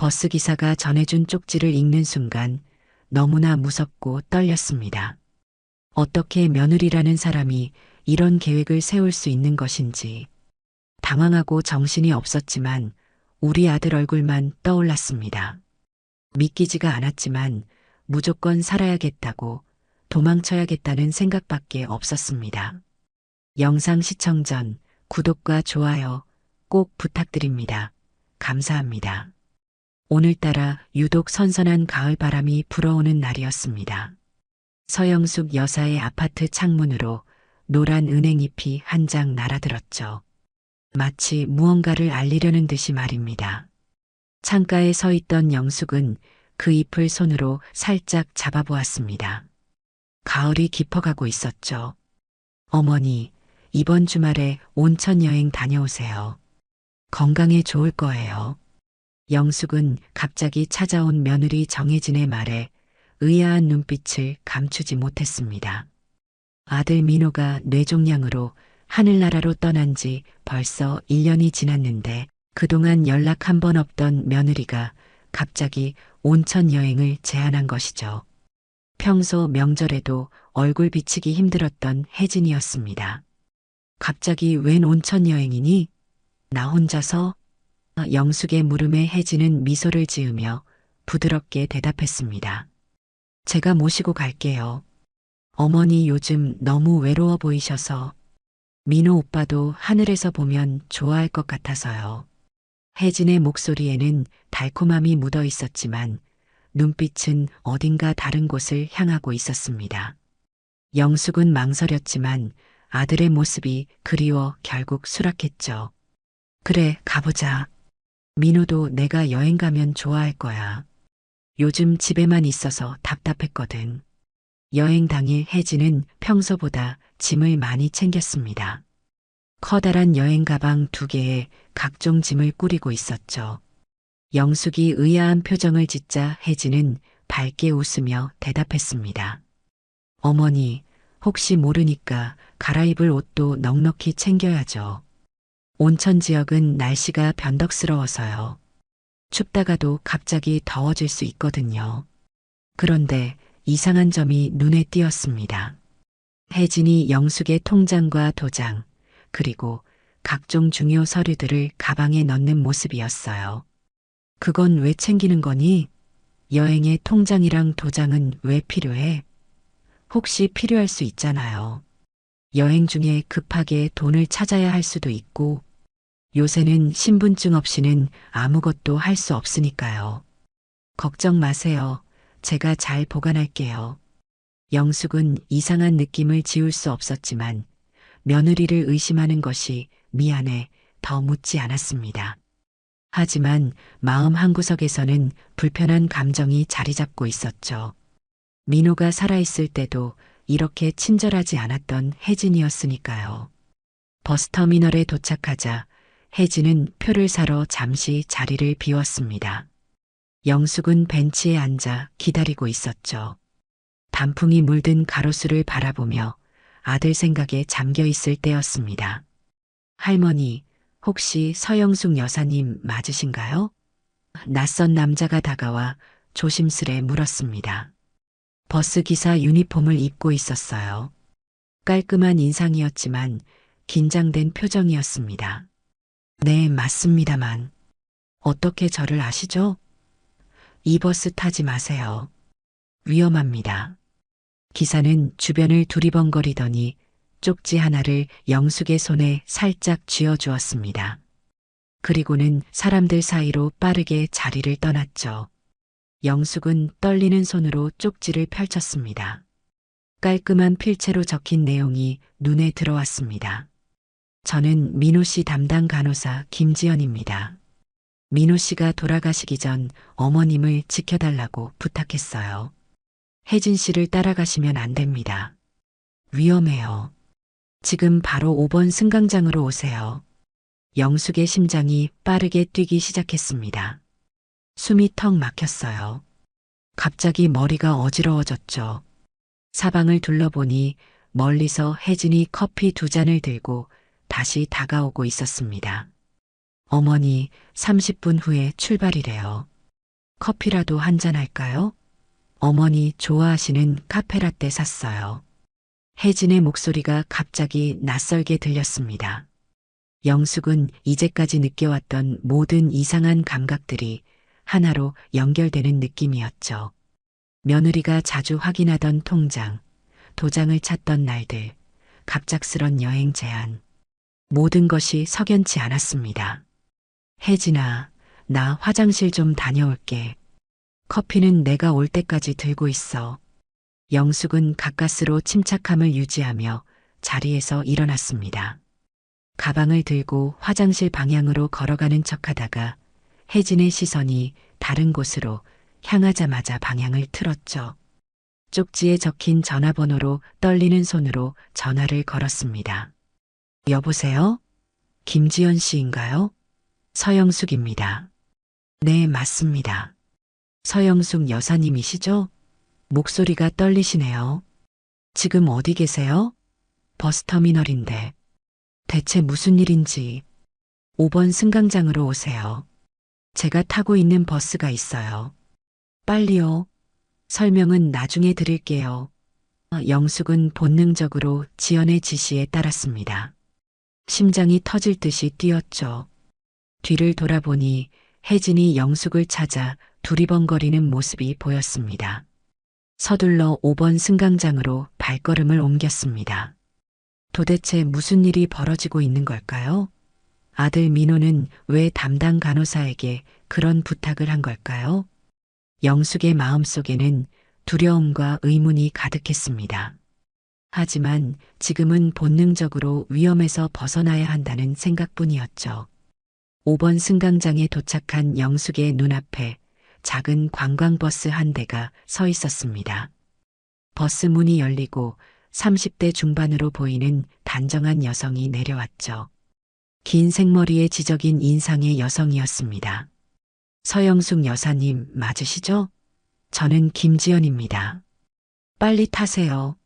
버스기사가 전해준 쪽지를 읽는 순간 너무나 무섭고 떨렸습니다. 어떻게 며느리라는 사람이 이런 계획을 세울 수 있는 것인지 당황하고 정신이 없었지만 우리 아들 얼굴만 떠올랐습니다. 믿기지가 않았지만 무조건 살아야겠다고 도망쳐야겠다는 생각밖에 없었습니다. 영상 시청 전 구독과 좋아요 꼭 부탁드립니다. 감사합니다. 오늘따라 유독 선선한 가을 바람이 불어오는 날이었습니다. 서영숙 여사의 아파트 창문으로 노란 은행잎이 한 장 날아들었죠. 마치 무언가를 알리려는 듯이 말입니다. 창가에 서 있던 영숙은 그 잎을 손으로 살짝 잡아보았습니다. 가을이 깊어가고 있었죠. 어머니, 이번 주말에 온천 여행 다녀오세요. 건강에 좋을 거예요. 영숙은 갑자기 찾아온 며느리 정혜진의 말에 의아한 눈빛을 감추지 못했습니다. 아들 민호가 뇌종양으로 하늘나라로 떠난 지 벌써 1년이 지났는데 그동안 연락 한 번 없던 며느리가 갑자기 온천 여행을 제안한 것이죠. 평소 명절에도 얼굴 비치기 힘들었던 혜진이었습니다. 갑자기 웬 온천 여행이니? 나 혼자서? 영숙의 물음에 혜진은 미소를 지으며 부드럽게 대답했습니다. 제가 모시고 갈게요. 어머니 요즘 너무 외로워 보이셔서 민호 오빠도 하늘에서 보면 좋아할 것 같아서요. 혜진의 목소리에는 달콤함이 묻어 있었지만 눈빛은 어딘가 다른 곳을 향하고 있었습니다. 영숙은 망설였지만 아들의 모습이 그리워 결국 수락했죠. 그래, 가보자. 민호도 내가 여행 가면 좋아할 거야. 요즘 집에만 있어서 답답했거든. 여행 당일 혜진은 평소보다 짐을 많이 챙겼습니다. 커다란 여행 가방 2개에 각종 짐을 꾸리고 있었죠. 영숙이 의아한 표정을 짓자 혜진은 밝게 웃으며 대답했습니다. 어머니, 혹시 모르니까 갈아입을 옷도 넉넉히 챙겨야죠. 온천 지역은 날씨가 변덕스러워서요. 춥다가도 갑자기 더워질 수 있거든요. 그런데 이상한 점이 눈에 띄었습니다. 혜진이 영숙의 통장과 도장, 그리고 각종 중요 서류들을 가방에 넣는 모습이었어요. 그건 왜 챙기는 거니? 여행에 통장이랑 도장은 왜 필요해? 혹시 필요할 수 있잖아요. 여행 중에 급하게 돈을 찾아야 할 수도 있고, 요새는 신분증 없이는 아무것도 할 수 없으니까요. 걱정 마세요. 제가 잘 보관할게요. 영숙은 이상한 느낌을 지울 수 없었지만 며느리를 의심하는 것이 미안해 더 묻지 않았습니다. 하지만 마음 한구석에서는 불편한 감정이 자리 잡고 있었죠. 민호가 살아있을 때도 이렇게 친절하지 않았던 혜진이었으니까요. 버스터미널에 도착하자 혜진은 표를 사러 잠시 자리를 비웠습니다. 영숙은 벤치에 앉아 기다리고 있었죠. 단풍이 물든 가로수를 바라보며 아들 생각에 잠겨 있을 때였습니다. 할머니, 혹시 서영숙 여사님 맞으신가요? 낯선 남자가 다가와 조심스레 물었습니다. 버스 기사 유니폼을 입고 있었어요. 깔끔한 인상이었지만 긴장된 표정이었습니다. 네, 맞습니다만. 어떻게 저를 아시죠? 이 버스 타지 마세요. 위험합니다. 기사는 주변을 두리번거리더니 쪽지 하나를 영숙의 손에 살짝 쥐어주었습니다. 그리고는 사람들 사이로 빠르게 자리를 떠났죠. 영숙은 떨리는 손으로 쪽지를 펼쳤습니다. 깔끔한 필체로 적힌 내용이 눈에 들어왔습니다. 저는 민호 씨 담당 간호사 김지연입니다. 민호 씨가 돌아가시기 전 어머님을 지켜달라고 부탁했어요. 혜진 씨를 따라가시면 안 됩니다. 위험해요. 지금 바로 5번 승강장으로 오세요. 영숙의 심장이 빠르게 뛰기 시작했습니다. 숨이 턱 막혔어요. 갑자기 머리가 어지러워졌죠. 사방을 둘러보니 멀리서 혜진이 커피 2잔을 들고 다시 다가오고 있었습니다. 어머니, 30분 후에 출발이래요. 커피라도 한잔 할까요? 어머니 좋아하시는 카페라떼 샀어요. 혜진의 목소리가 갑자기 낯설게 들렸습니다. 영숙은 이제까지 느껴왔던 모든 이상한 감각들이 하나로 연결되는 느낌이었죠. 며느리가 자주 확인하던 통장, 도장을 찾던 날들, 갑작스런 여행 제안. 모든 것이 석연치 않았습니다. 혜진아, 나 화장실 좀 다녀올게. 커피는 내가 올 때까지 들고 있어. 영숙은 가까스로 침착함을 유지하며 자리에서 일어났습니다. 가방을 들고 화장실 방향으로 걸어가는 척하다가 혜진의 시선이 다른 곳으로 향하자마자 방향을 틀었죠. 쪽지에 적힌 전화번호로 떨리는 손으로 전화를 걸었습니다. 여보세요? 김지연 씨인가요? 서영숙입니다. 네, 맞습니다. 서영숙 여사님이시죠? 목소리가 떨리시네요. 지금 어디 계세요? 버스터미널인데. 대체 무슨 일인지. 5번 승강장으로 오세요. 제가 타고 있는 버스가 있어요. 빨리요. 설명은 나중에 드릴게요. 영숙은 본능적으로 지연의 지시에 따랐습니다. 심장이 터질 듯이 뛰었죠. 뒤를 돌아보니 혜진이 영숙을 찾아 두리번거리는 모습이 보였습니다. 서둘러 5번 승강장으로 발걸음을 옮겼습니다. 도대체 무슨 일이 벌어지고 있는 걸까요? 아들 민호는 왜 담당 간호사에게 그런 부탁을 한 걸까요? 영숙의 마음속에는 두려움과 의문이 가득했습니다. 하지만 지금은 본능적으로 위험에서 벗어나야 한다는 생각뿐이었죠. 5번 승강장에 도착한 영숙의 눈앞에 작은 관광버스 한 대가 서 있었습니다. 버스 문이 열리고 30대 중반으로 보이는 단정한 여성이 내려왔죠. 긴 생머리에 지적인 인상의 여성이었습니다. 서영숙 여사님 맞으시죠? 저는 김지연입니다. 빨리 타세요.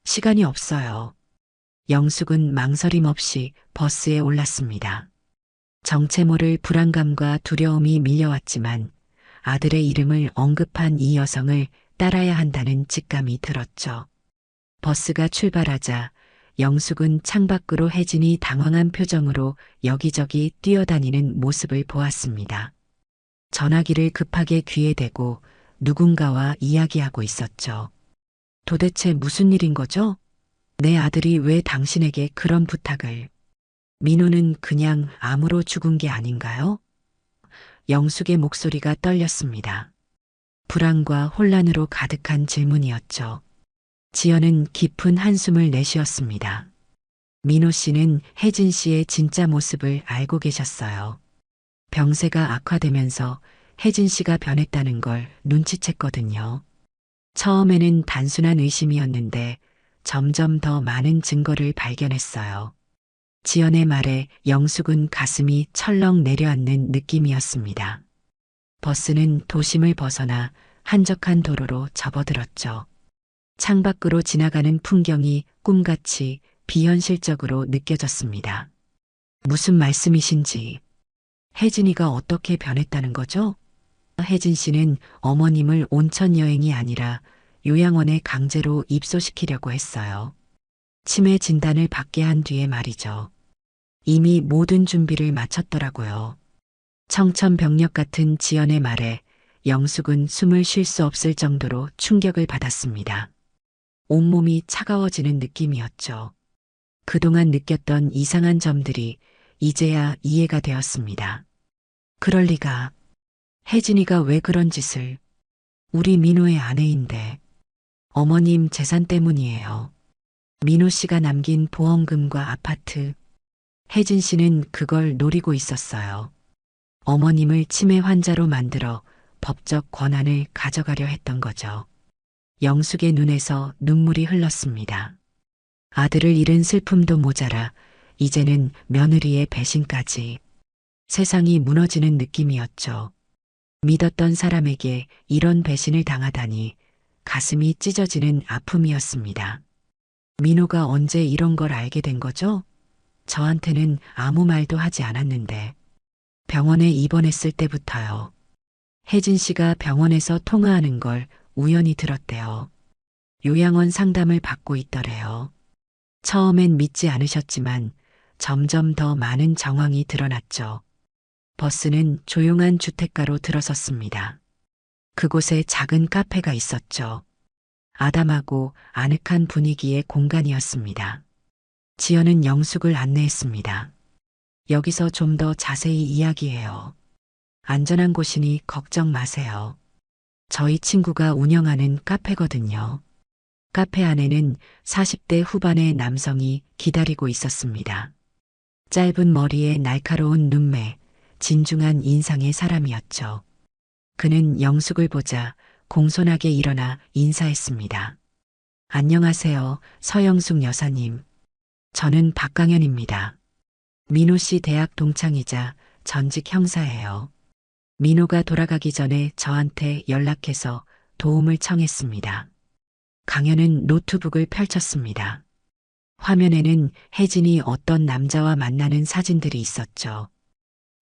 시간이 없어요. 영숙은 망설임 없이 버스에 올랐습니다. 정체 모를 불안감과 두려움이 밀려왔지만 아들의 이름을 언급한 이 여성을 따라야 한다는 직감이 들었죠. 버스가 출발하자 영숙은 창밖으로 혜진이 당황한 표정으로 여기저기 뛰어다니는 모습을 보았습니다. 전화기를 급하게 귀에 대고 누군가와 이야기하고 있었죠. 도대체 무슨 일인 거죠? 내 아들이 왜 당신에게 그런 부탁을? 민호는 그냥 암으로 죽은 게 아닌가요? 영숙의 목소리가 떨렸습니다. 불안과 혼란으로 가득한 질문이었죠. 지연은 깊은 한숨을 내쉬었습니다. 민호 씨는 혜진 씨의 진짜 모습을 알고 계셨어요. 병세가 악화되면서 혜진 씨가 변했다는 걸 눈치챘거든요. 처음에는 단순한 의심이었는데 점점 더 많은 증거를 발견했어요. 지연의 말에 영숙은 가슴이 철렁 내려앉는 느낌이었습니다. 버스는 도심을 벗어나 한적한 도로로 접어들었죠. 창밖으로 지나가는 풍경이 꿈같이 비현실적으로 느껴졌습니다. 무슨 말씀이신지. 혜진이가 어떻게 변했다는 거죠? 혜진 씨는 어머님을 온천 여행이 아니라 요양원에 강제로 입소시키려고 했어요. 치매 진단을 받게 한 뒤에 말이죠. 이미 모든 준비를 마쳤더라고요. 청천벽력 같은 지연의 말에 영숙은 숨을 쉴 수 없을 정도로 충격을 받았습니다. 온몸이 차가워지는 느낌이었죠. 그동안 느꼈던 이상한 점들이 이제야 이해가 되었습니다. 그럴 리가. 혜진이가 왜 그런 짓을. 우리 민호의 아내인데. 어머님 재산 때문이에요. 민호 씨가 남긴 보험금과 아파트. 혜진 씨는 그걸 노리고 있었어요. 어머님을 치매 환자로 만들어 법적 권한을 가져가려 했던 거죠. 영숙의 눈에서 눈물이 흘렀습니다. 아들을 잃은 슬픔도 모자라 이제는 며느리의 배신까지. 세상이 무너지는 느낌이었죠. 믿었던 사람에게 이런 배신을 당하다니 가슴이 찢어지는 아픔이었습니다. 민호가 언제 이런 걸 알게 된 거죠? 저한테는 아무 말도 하지 않았는데. 병원에 입원했을 때부터요. 혜진 씨가 병원에서 통화하는 걸 우연히 들었대요. 요양원 상담을 받고 있더래요. 처음엔 믿지 않으셨지만 점점 더 많은 정황이 드러났죠. 버스는 조용한 주택가로 들어섰습니다. 그곳에 작은 카페가 있었죠. 아담하고 아늑한 분위기의 공간이었습니다. 지연은 영숙을 안내했습니다. 여기서 좀 더 자세히 이야기해요. 안전한 곳이니 걱정 마세요. 저희 친구가 운영하는 카페거든요. 카페 안에는 40대 후반의 남성이 기다리고 있었습니다. 짧은 머리에 날카로운 눈매, 진중한 인상의 사람이었죠. 그는 영숙을 보자 공손하게 일어나 인사했습니다. 안녕하세요, 서영숙 여사님. 저는 박강현입니다. 민호 씨 대학 동창이자 전직 형사예요. 민호가 돌아가기 전에 저한테 연락해서 도움을 청했습니다. 강현은 노트북을 펼쳤습니다. 화면에는 혜진이 어떤 남자와 만나는 사진들이 있었죠.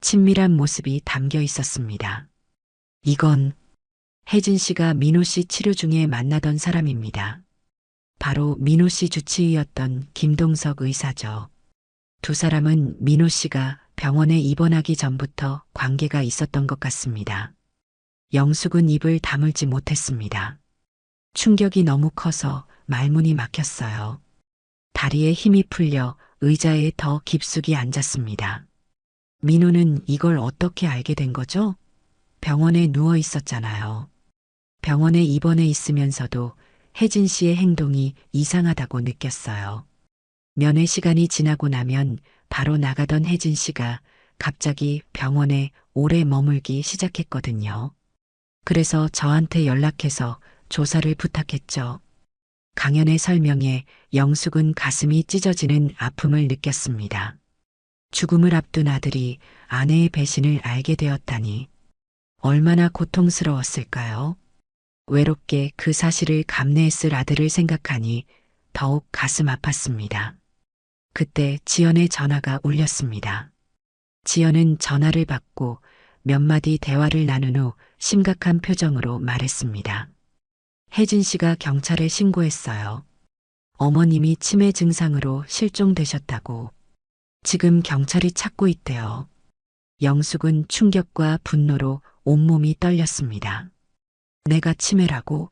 친밀한 모습이 담겨 있었습니다. 이건 혜진 씨가 민호 씨 치료 중에 만나던 사람입니다. 바로 민호 씨 주치의였던 김동석 의사죠. 두 사람은 민호 씨가 병원에 입원하기 전부터 관계가 있었던 것 같습니다. 영숙은 입을 다물지 못했습니다. 충격이 너무 커서 말문이 막혔어요. 다리에 힘이 풀려 의자에 더 깊숙이 앉았습니다. 민호는 이걸 어떻게 알게 된 거죠? 병원에 누워 있었잖아요. 병원에 입원해 있으면서도 혜진 씨의 행동이 이상하다고 느꼈어요. 면회 시간이 지나고 나면 바로 나가던 혜진 씨가 갑자기 병원에 오래 머물기 시작했거든요. 그래서 저한테 연락해서 조사를 부탁했죠. 강연의 설명에 영숙은 가슴이 찢어지는 아픔을 느꼈습니다. 죽음을 앞둔 아들이 아내의 배신을 알게 되었다니 얼마나 고통스러웠을까요? 외롭게 그 사실을 감내했을 아들을 생각하니 더욱 가슴 아팠습니다. 그때 지연의 전화가 울렸습니다. 지연은 전화를 받고 몇 마디 대화를 나눈 후 심각한 표정으로 말했습니다. 혜진 씨가 경찰에 신고했어요. 어머님이 치매 증상으로 실종되셨다고. 지금 경찰이 찾고 있대요. 영숙은 충격과 분노로 온몸이 떨렸습니다. 내가 치매라고?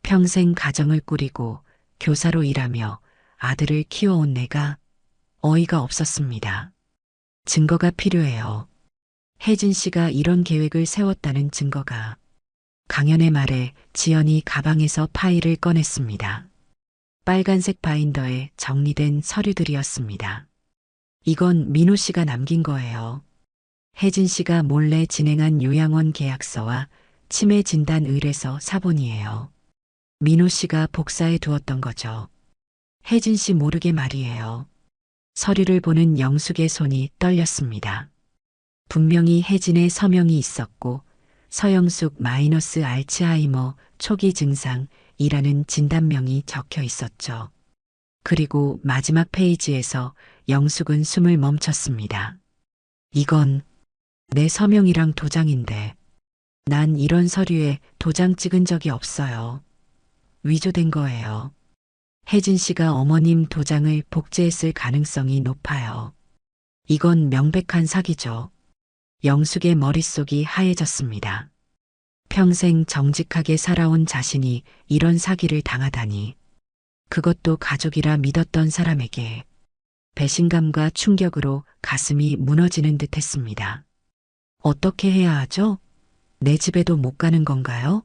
평생 가정을 꾸리고 교사로 일하며 아들을 키워온 내가 어이가 없었습니다. 증거가 필요해요. 혜진 씨가 이런 계획을 세웠다는 증거가. 강연의 말에 지연이 가방에서 파일을 꺼냈습니다. 빨간색 바인더에 정리된 서류들이었습니다. 이건 민호 씨가 남긴 거예요. 혜진 씨가 몰래 진행한 요양원 계약서와 치매 진단 의뢰서 사본이에요. 민호 씨가 복사해 두었던 거죠. 혜진 씨 모르게 말이에요. 서류를 보는 영숙의 손이 떨렸습니다. 분명히 혜진의 서명이 있었고 서영숙 마이너스 알츠하이머 초기 증상이라는 진단명이 적혀 있었죠. 그리고 마지막 페이지에서 영숙은 숨을 멈췄습니다. 이건 내 서명이랑 도장인데 난 이런 서류에 도장 찍은 적이 없어요. 위조된 거예요. 혜진 씨가 어머님 도장을 복제했을 가능성이 높아요. 이건 명백한 사기죠. 영숙의 머릿속이 하얘졌습니다. 평생 정직하게 살아온 자신이 이런 사기를 당하다니. 그것도 가족이라 믿었던 사람에게. 배신감과 충격으로 가슴이 무너지는 듯 했습니다. 어떻게 해야 하죠? 내 집에도 못 가는 건가요?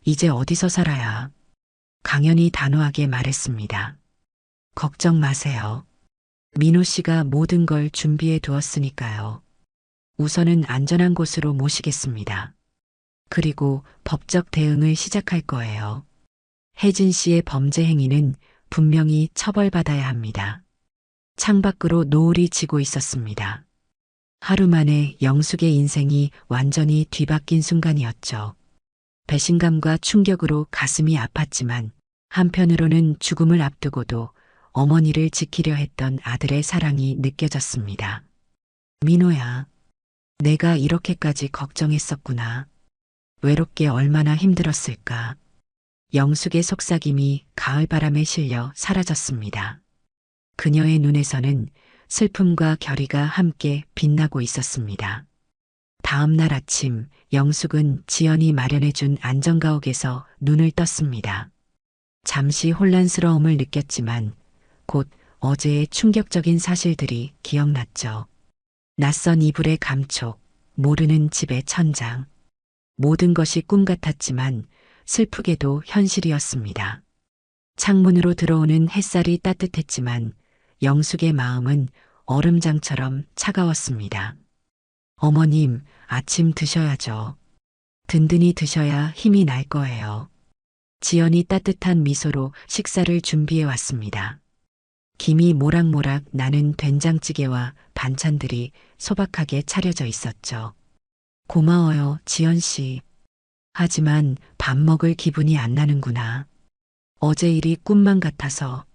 이제 어디서 살아야? 강연이 단호하게 말했습니다. 걱정 마세요. 민호 씨가 모든 걸 준비해 두었으니까요. 우선은 안전한 곳으로 모시겠습니다. 그리고 법적 대응을 시작할 거예요. 혜진 씨의 범죄 행위는 분명히 처벌받아야 합니다. 창밖으로 노을이 지고 있었습니다. 하루 만에 영숙의 인생이 완전히 뒤바뀐 순간이었죠. 배신감과 충격으로 가슴이 아팠지만 한편으로는 죽음을 앞두고도 어머니를 지키려 했던 아들의 사랑이 느껴졌습니다. 민호야, 내가 이렇게까지 걱정했었구나. 외롭게 얼마나 힘들었을까. 영숙의 속삭임이 가을바람에 실려 사라졌습니다. 그녀의 눈에서는 슬픔과 결의가 함께 빛나고 있었습니다. 다음 날 아침 영숙은 지연이 마련해준 안정가옥에서 눈을 떴습니다. 잠시 혼란스러움을 느꼈지만 곧 어제의 충격적인 사실들이 기억났죠. 낯선 이불의 감촉, 모르는 집의 천장. 모든 것이 꿈 같았지만 슬프게도 현실이었습니다. 창문으로 들어오는 햇살이 따뜻했지만 영숙의 마음은 얼음장처럼 차가웠습니다. 어머님, 아침 드셔야죠. 든든히 드셔야 힘이 날 거예요. 지연이 따뜻한 미소로 식사를 준비해 왔습니다. 김이 모락모락 나는 된장찌개와 반찬들이 소박하게 차려져 있었죠. 고마워요, 지연 씨. 하지만 밥 먹을 기분이 안 나는구나. 어제 일이 꿈만 같아서.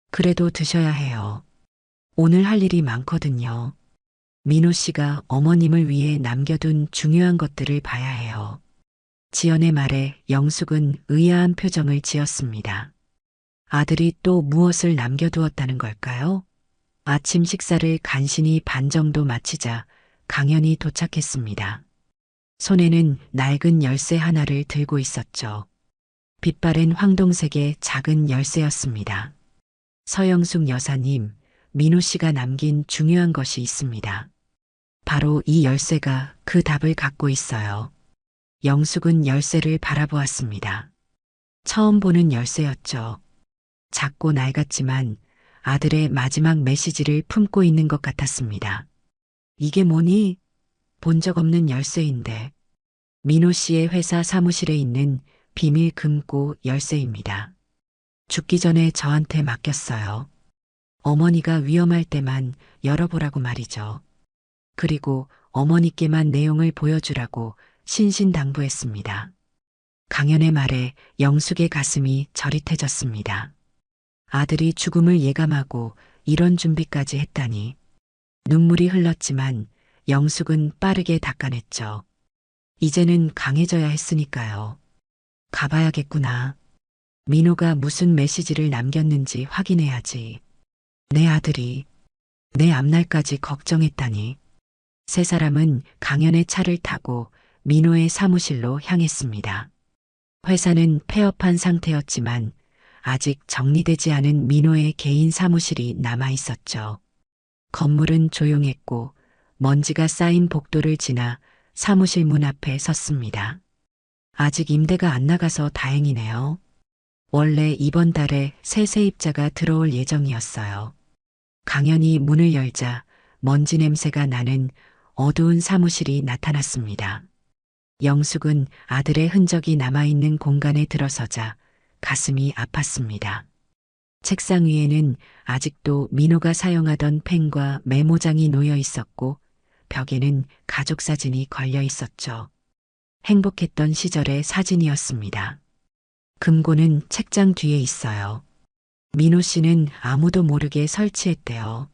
그래도 드셔야 해요. 오늘 할 일이 많거든요. 민호 씨가 어머님을 위해 남겨둔 중요한 것들을 봐야 해요. 지연의 말에 영숙은 의아한 표정을 지었습니다. 아들이 또 무엇을 남겨두었다는 걸까요? 아침 식사를 간신히 반 정도 마치자 강연이 도착했습니다. 손에는 낡은 열쇠 하나를 들고 있었죠. 빛바랜 황동색의 작은 열쇠였습니다. 서영숙 여사님, 민호 씨가 남긴 중요한 것이 있습니다. 바로 이 열쇠가 그 답을 갖고 있어요. 영숙은 열쇠를 바라보았습니다. 처음 보는 열쇠였죠. 작고 낡았지만 아들의 마지막 메시지를 품고 있는 것 같았습니다. 이게 뭐니? 본 적 없는 열쇠인데. 민호 씨의 회사 사무실에 있는 비밀 금고 열쇠입니다. 죽기 전에 저한테 맡겼어요. 어머니가 위험할 때만 열어보라고 말이죠. 그리고 어머니께만 내용을 보여주라고 신신당부했습니다. 강연의 말에 영숙의 가슴이 저릿해졌습니다. 아들이 죽음을 예감하고 이런 준비까지 했다니. 눈물이 흘렀지만 영숙은 빠르게 닦아냈죠. 이제는 강해져야 했으니까요. 가봐야겠구나. 민호가 무슨 메시지를 남겼는지 확인해야지. 내 아들이 내 앞날까지 걱정했다니. 세 사람은 강연의 차를 타고 민호의 사무실로 향했습니다. 회사는 폐업한 상태였지만 아직 정리되지 않은 민호의 개인 사무실이 남아 있었죠. 건물은 조용했고 먼지가 쌓인 복도를 지나 사무실 문 앞에 섰습니다. 아직 임대가 안 나가서 다행이네요. 원래 이번 달에 새 세입자가 들어올 예정이었어요. 강연이 문을 열자 먼지 냄새가 나는 어두운 사무실이 나타났습니다. 영숙은 아들의 흔적이 남아있는 공간에 들어서자 가슴이 아팠습니다. 책상 위에는 아직도 민호가 사용하던 펜과 메모장이 놓여 있었고 벽에는 가족 사진이 걸려 있었죠. 행복했던 시절의 사진이었습니다. 금고는 책장 뒤에 있어요. 민호 씨는 아무도 모르게 설치했대요.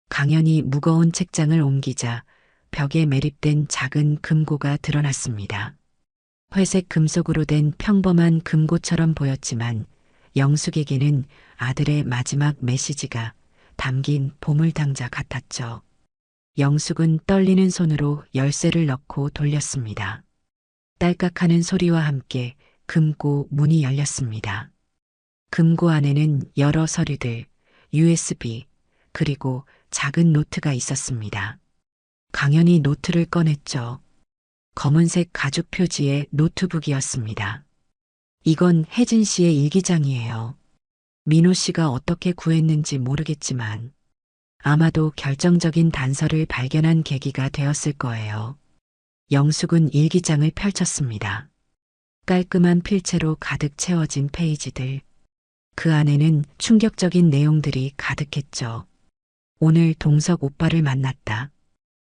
강연이 무거운 책장을 옮기자 벽에 매립된 작은 금고가 드러났습니다. 회색 금속으로 된 평범한 금고처럼 보였지만 영숙에게는 아들의 마지막 메시지가 담긴 보물상자 같았죠. 영숙은 떨리는 손으로 열쇠를 넣고 돌렸습니다. 딸깍하는 소리와 함께 금고 문이 열렸습니다. 금고 안에는 여러 서류들, USB, 그리고 작은 노트가 있었습니다. 강연이 노트를 꺼냈죠. 검은색 가죽 표지의 노트북이었습니다. 이건 혜진 씨의 일기장이에요. 민호 씨가 어떻게 구했는지 모르겠지만 아마도 결정적인 단서를 발견한 계기가 되었을 거예요. 영숙은 일기장을 펼쳤습니다. 깔끔한 필체로 가득 채워진 페이지들. 그 안에는 충격적인 내용들이 가득했죠. 오늘 동석 오빠를 만났다.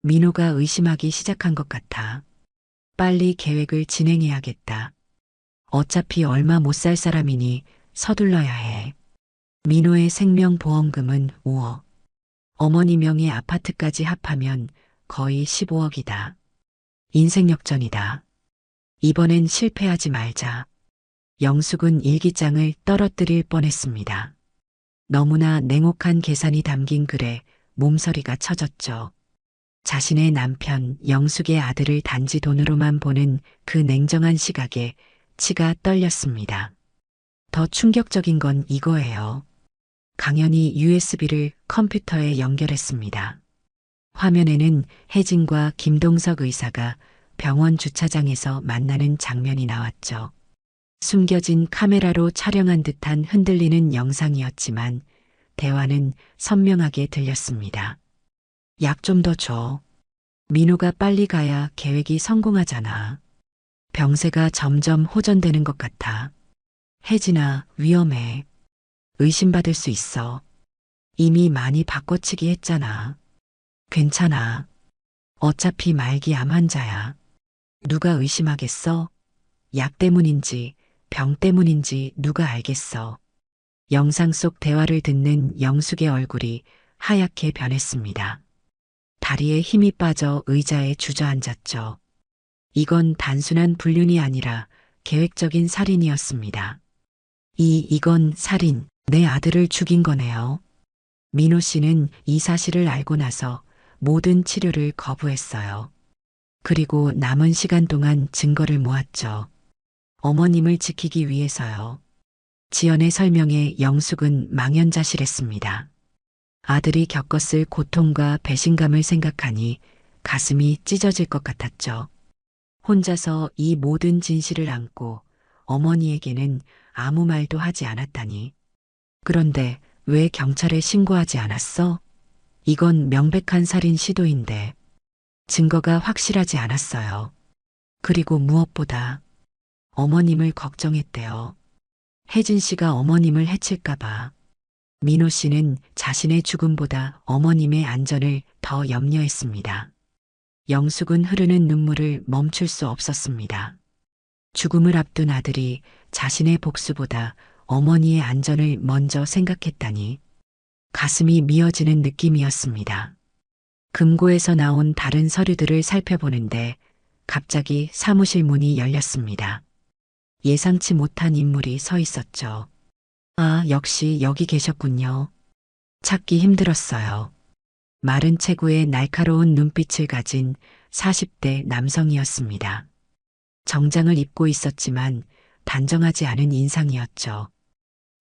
민호가 의심하기 시작한 것 같아. 빨리 계획을 진행해야겠다. 어차피 얼마 못 살 사람이니 서둘러야 해. 민호의 생명보험금은 5억. 어머니 명의 아파트까지 합하면 거의 15억이다. 인생 역전이다. 이번엔 실패하지 말자. 영숙은 일기장을 떨어뜨릴 뻔했습니다. 너무나 냉혹한 계산이 담긴 글에 몸서리가 쳐졌죠. 자신의 남편 영숙의 아들을 단지 돈으로만 보는 그 냉정한 시각에 치가 떨렸습니다. 더 충격적인 건 이거예요. 강연이 USB를 컴퓨터에 연결했습니다. 화면에는 혜진과 김동석 의사가 병원 주차장에서 만나는 장면이 나왔죠. 숨겨진 카메라로 촬영한 듯한 흔들리는 영상이었지만 대화는 선명하게 들렸습니다. 약 좀 더 줘. 민호가 빨리 가야 계획이 성공하잖아. 병세가 점점 호전되는 것 같아. 혜진아, 위험해. 의심받을 수 있어. 이미 많이 바꿔치기 했잖아. 괜찮아. 어차피 말기 암 환자야. 누가 의심하겠어? 약 때문인지 병 때문인지 누가 알겠어. 영상 속 대화를 듣는 영숙의 얼굴이 하얗게 변했습니다. 다리에 힘이 빠져 의자에 주저앉았죠. 이건 단순한 불륜이 아니라 계획적인 살인이었습니다. 이건 살인, 내 아들을 죽인 거네요. 민호 씨는 이 사실을 알고 나서 모든 치료를 거부했어요. 그리고 남은 시간 동안 증거를 모았죠. 어머님을 지키기 위해서요. 지연의 설명에 영숙은 망연자실했습니다. 아들이 겪었을 고통과 배신감을 생각하니 가슴이 찢어질 것 같았죠. 혼자서 이 모든 진실을 안고 어머니에게는 아무 말도 하지 않았다니. 그런데 왜 경찰에 신고하지 않았어? 이건 명백한 살인 시도인데 증거가 확실하지 않았어요. 그리고 무엇보다 어머님을 걱정했대요. 혜진 씨가 어머님을 해칠까봐. 민호 씨는 자신의 죽음보다 어머님의 안전을 더 염려했습니다. 영숙은 흐르는 눈물을 멈출 수 없었습니다. 죽음을 앞둔 아들이 자신의 복수보다 어머니의 안전을 먼저 생각했다니 가슴이 미어지는 느낌이었습니다. 금고에서 나온 다른 서류들을 살펴보는데 갑자기 사무실 문이 열렸습니다. 예상치 못한 인물이 서 있었죠. 아, 역시 여기 계셨군요. 찾기 힘들었어요. 마른 체구에 날카로운 눈빛을 가진 40대 남성이었습니다. 정장을 입고 있었지만 단정하지 않은 인상이었죠.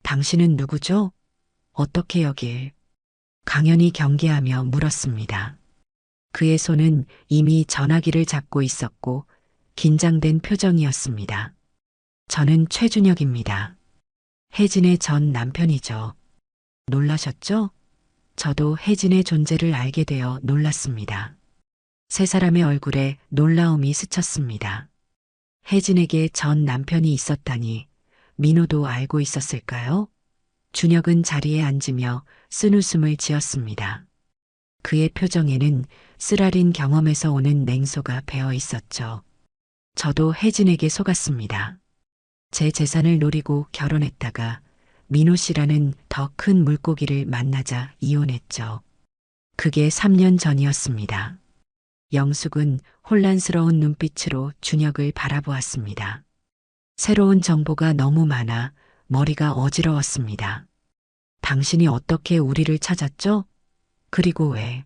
당신은 누구죠? 어떻게 여길? 강연히 경계하며 물었습니다. 그의 손은 이미 전화기를 잡고 있었고 긴장된 표정이었습니다. 저는 최준혁입니다. 혜진의 전 남편이죠. 놀라셨죠? 저도 혜진의 존재를 알게 되어 놀랐습니다. 세 사람의 얼굴에 놀라움이 스쳤습니다. 혜진에게 전 남편이 있었다니 민호도 알고 있었을까요? 준혁은 자리에 앉으며 쓴웃음을 지었습니다. 그의 표정에는 쓰라린 경험에서 오는 냉소가 배어 있었죠. 저도 혜진에게 속았습니다. 제 재산을 노리고 결혼했다가 민호 씨라는 더 큰 물고기를 만나자 이혼했죠. 그게 3년 전이었습니다. 영숙은 혼란스러운 눈빛으로 준혁을 바라보았습니다. 새로운 정보가 너무 많아 머리가 어지러웠습니다. 당신이 어떻게 우리를 찾았죠? 그리고 왜?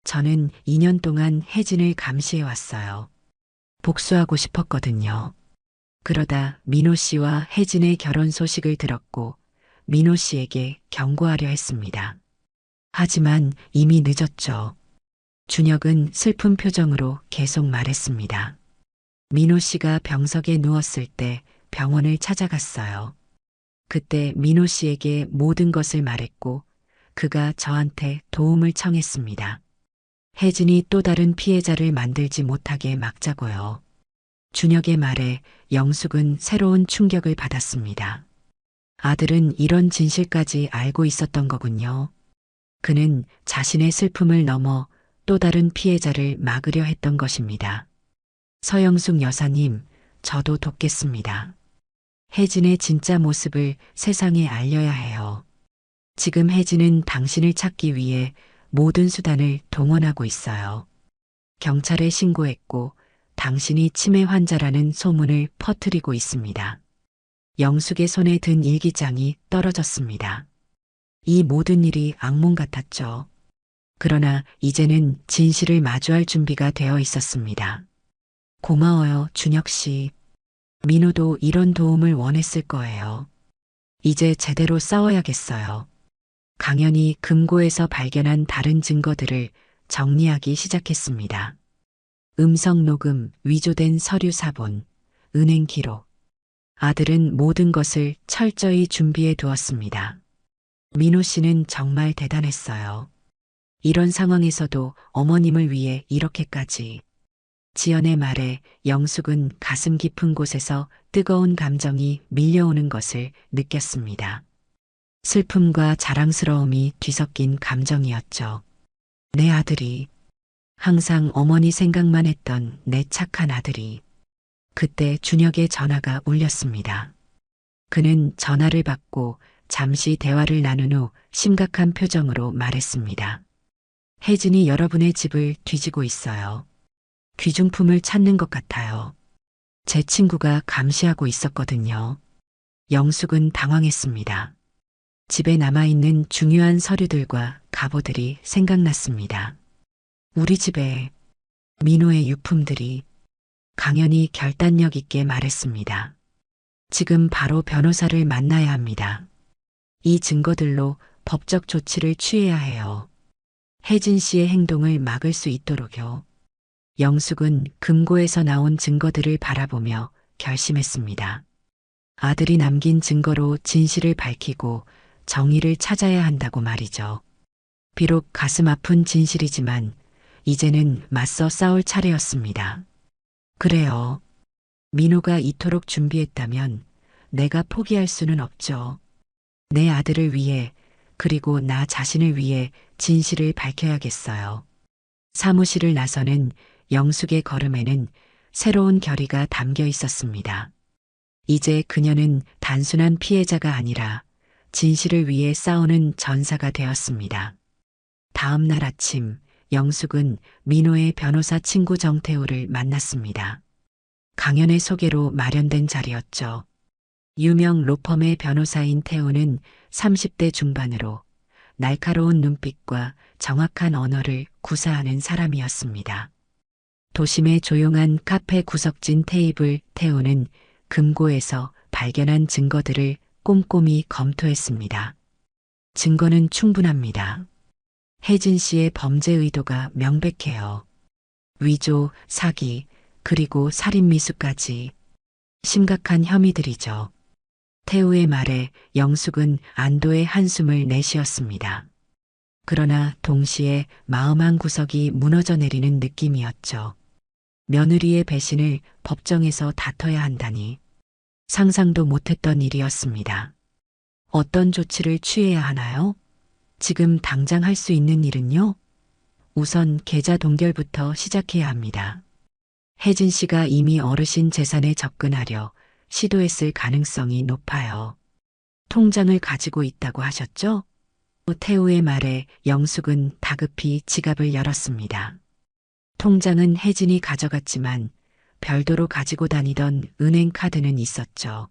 저는 2년 동안 혜진을 감시해왔어요. 복수하고 싶었거든요. 그러다 민호 씨와 혜진의 결혼 소식을 들었고 민호 씨에게 경고하려 했습니다. 하지만 이미 늦었죠. 준혁은 슬픈 표정으로 계속 말했습니다. 민호 씨가 병석에 누웠을 때 병원을 찾아갔어요. 그때 민호 씨에게 모든 것을 말했고 그가 저한테 도움을 청했습니다. 혜진이 또 다른 피해자를 만들지 못하게 막자고요. 준혁의 말에 영숙은 새로운 충격을 받았습니다. 아들은 이런 진실까지 알고 있었던 거군요. 그는 자신의 슬픔을 넘어 또 다른 피해자를 막으려 했던 것입니다. 서영숙 여사님, 저도 돕겠습니다. 혜진의 진짜 모습을 세상에 알려야 해요. 지금 혜진은 당신을 찾기 위해 모든 수단을 동원하고 있어요. 경찰에 신고했고 당신이 치매 환자라는 소문을 퍼뜨리고 있습니다. 영숙의 손에 든 일기장이 떨어졌습니다. 이 모든 일이 악몽 같았죠. 그러나 이제는 진실을 마주할 준비가 되어 있었습니다. 고마워요, 준혁 씨. 민호도 이런 도움을 원했을 거예요. 이제 제대로 싸워야겠어요. 강연이 금고에서 발견한 다른 증거들을 정리하기 시작했습니다. 음성 녹음, 위조된 서류 사본, 은행 기록. 아들은 모든 것을 철저히 준비해 두었습니다. 민호 씨는 정말 대단했어요. 이런 상황에서도 어머님을 위해 이렇게까지. 지연의 말에 영숙은 가슴 깊은 곳에서 뜨거운 감정이 밀려오는 것을 느꼈습니다. 슬픔과 자랑스러움이 뒤섞인 감정이었죠. 내 아들이, 항상 어머니 생각만 했던 내 착한 아들이. 그때 준혁의 전화가 울렸습니다. 그는 전화를 받고 잠시 대화를 나눈 후 심각한 표정으로 말했습니다. 혜진이 여러분의 집을 뒤지고 있어요. 귀중품을 찾는 것 같아요. 제 친구가 감시하고 있었거든요. 영숙은 당황했습니다. 집에 남아있는 중요한 서류들과 갑오들이 생각났습니다. 우리 집에 민호의 유품들이. 강연이 결단력 있게 말했습니다. 지금 바로 변호사를 만나야 합니다. 이 증거들로 법적 조치를 취해야 해요. 혜진 씨의 행동을 막을 수 있도록요. 영숙은 금고에서 나온 증거들을 바라보며 결심했습니다. 아들이 남긴 증거로 진실을 밝히고 정의를 찾아야 한다고 말이죠. 비록 가슴 아픈 진실이지만 이제는 맞서 싸울 차례였습니다. 그래요. 민호가 이토록 준비했다면 내가 포기할 수는 없죠. 내 아들을 위해, 그리고 나 자신을 위해 진실을 밝혀야겠어요. 사무실을 나서는 영숙의 걸음에는 새로운 결의가 담겨 있었습니다. 이제 그녀는 단순한 피해자가 아니라 진실을 위해 싸우는 전사가 되었습니다. 다음 날 아침, 영숙은 민호의 변호사 친구 정태우를 만났습니다. 강연의 소개로 마련된 자리였죠. 유명 로펌의 변호사인 태우는 30대 중반으로 날카로운 눈빛과 정확한 언어를 구사하는 사람이었습니다. 도심의 조용한 카페 구석진 테이블 태우는 금고에서 발견한 증거들을 꼼꼼히 검토했습니다. 증거는 충분합니다. 혜진 씨의 범죄 의도가 명백해요. 위조, 사기, 그리고 살인 미수까지. 심각한 혐의들이죠. 태우의 말에 영숙은 안도의 한숨을 내쉬었습니다. 그러나 동시에 마음 한 구석이 무너져 내리는 느낌이었죠. 며느리의 배신을 법정에서 다퉈야 한다니. 상상도 못했던 일이었습니다. 어떤 조치를 취해야 하나요? 지금 당장 할 수 있는 일은요? 우선 계좌 동결부터 시작해야 합니다. 혜진 씨가 이미 어르신 재산에 접근하려 시도했을 가능성이 높아요. 통장을 가지고 있다고 하셨죠? 태우의 말에 영숙은 다급히 지갑을 열었습니다. 통장은 혜진이 가져갔지만 별도로 가지고 다니던 은행 카드는 있었죠.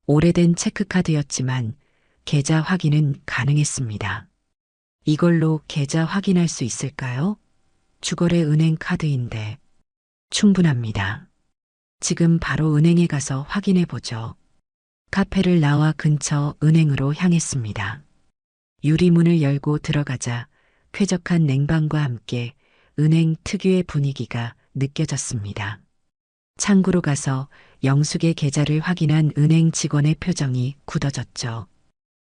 오래된 체크카드였지만 계좌 확인은 가능했습니다. 이걸로 계좌 확인할 수 있을까요? 주거래 은행 카드인데. 충분합니다. 지금 바로 은행에 가서 확인해 보죠. 카페를 나와 근처 은행으로 향했습니다. 유리문을 열고 들어가자 쾌적한 냉방과 함께 은행 특유의 분위기가 느껴졌습니다. 창구로 가서 영숙의 계좌를 확인한 은행 직원의 표정이 굳어졌죠.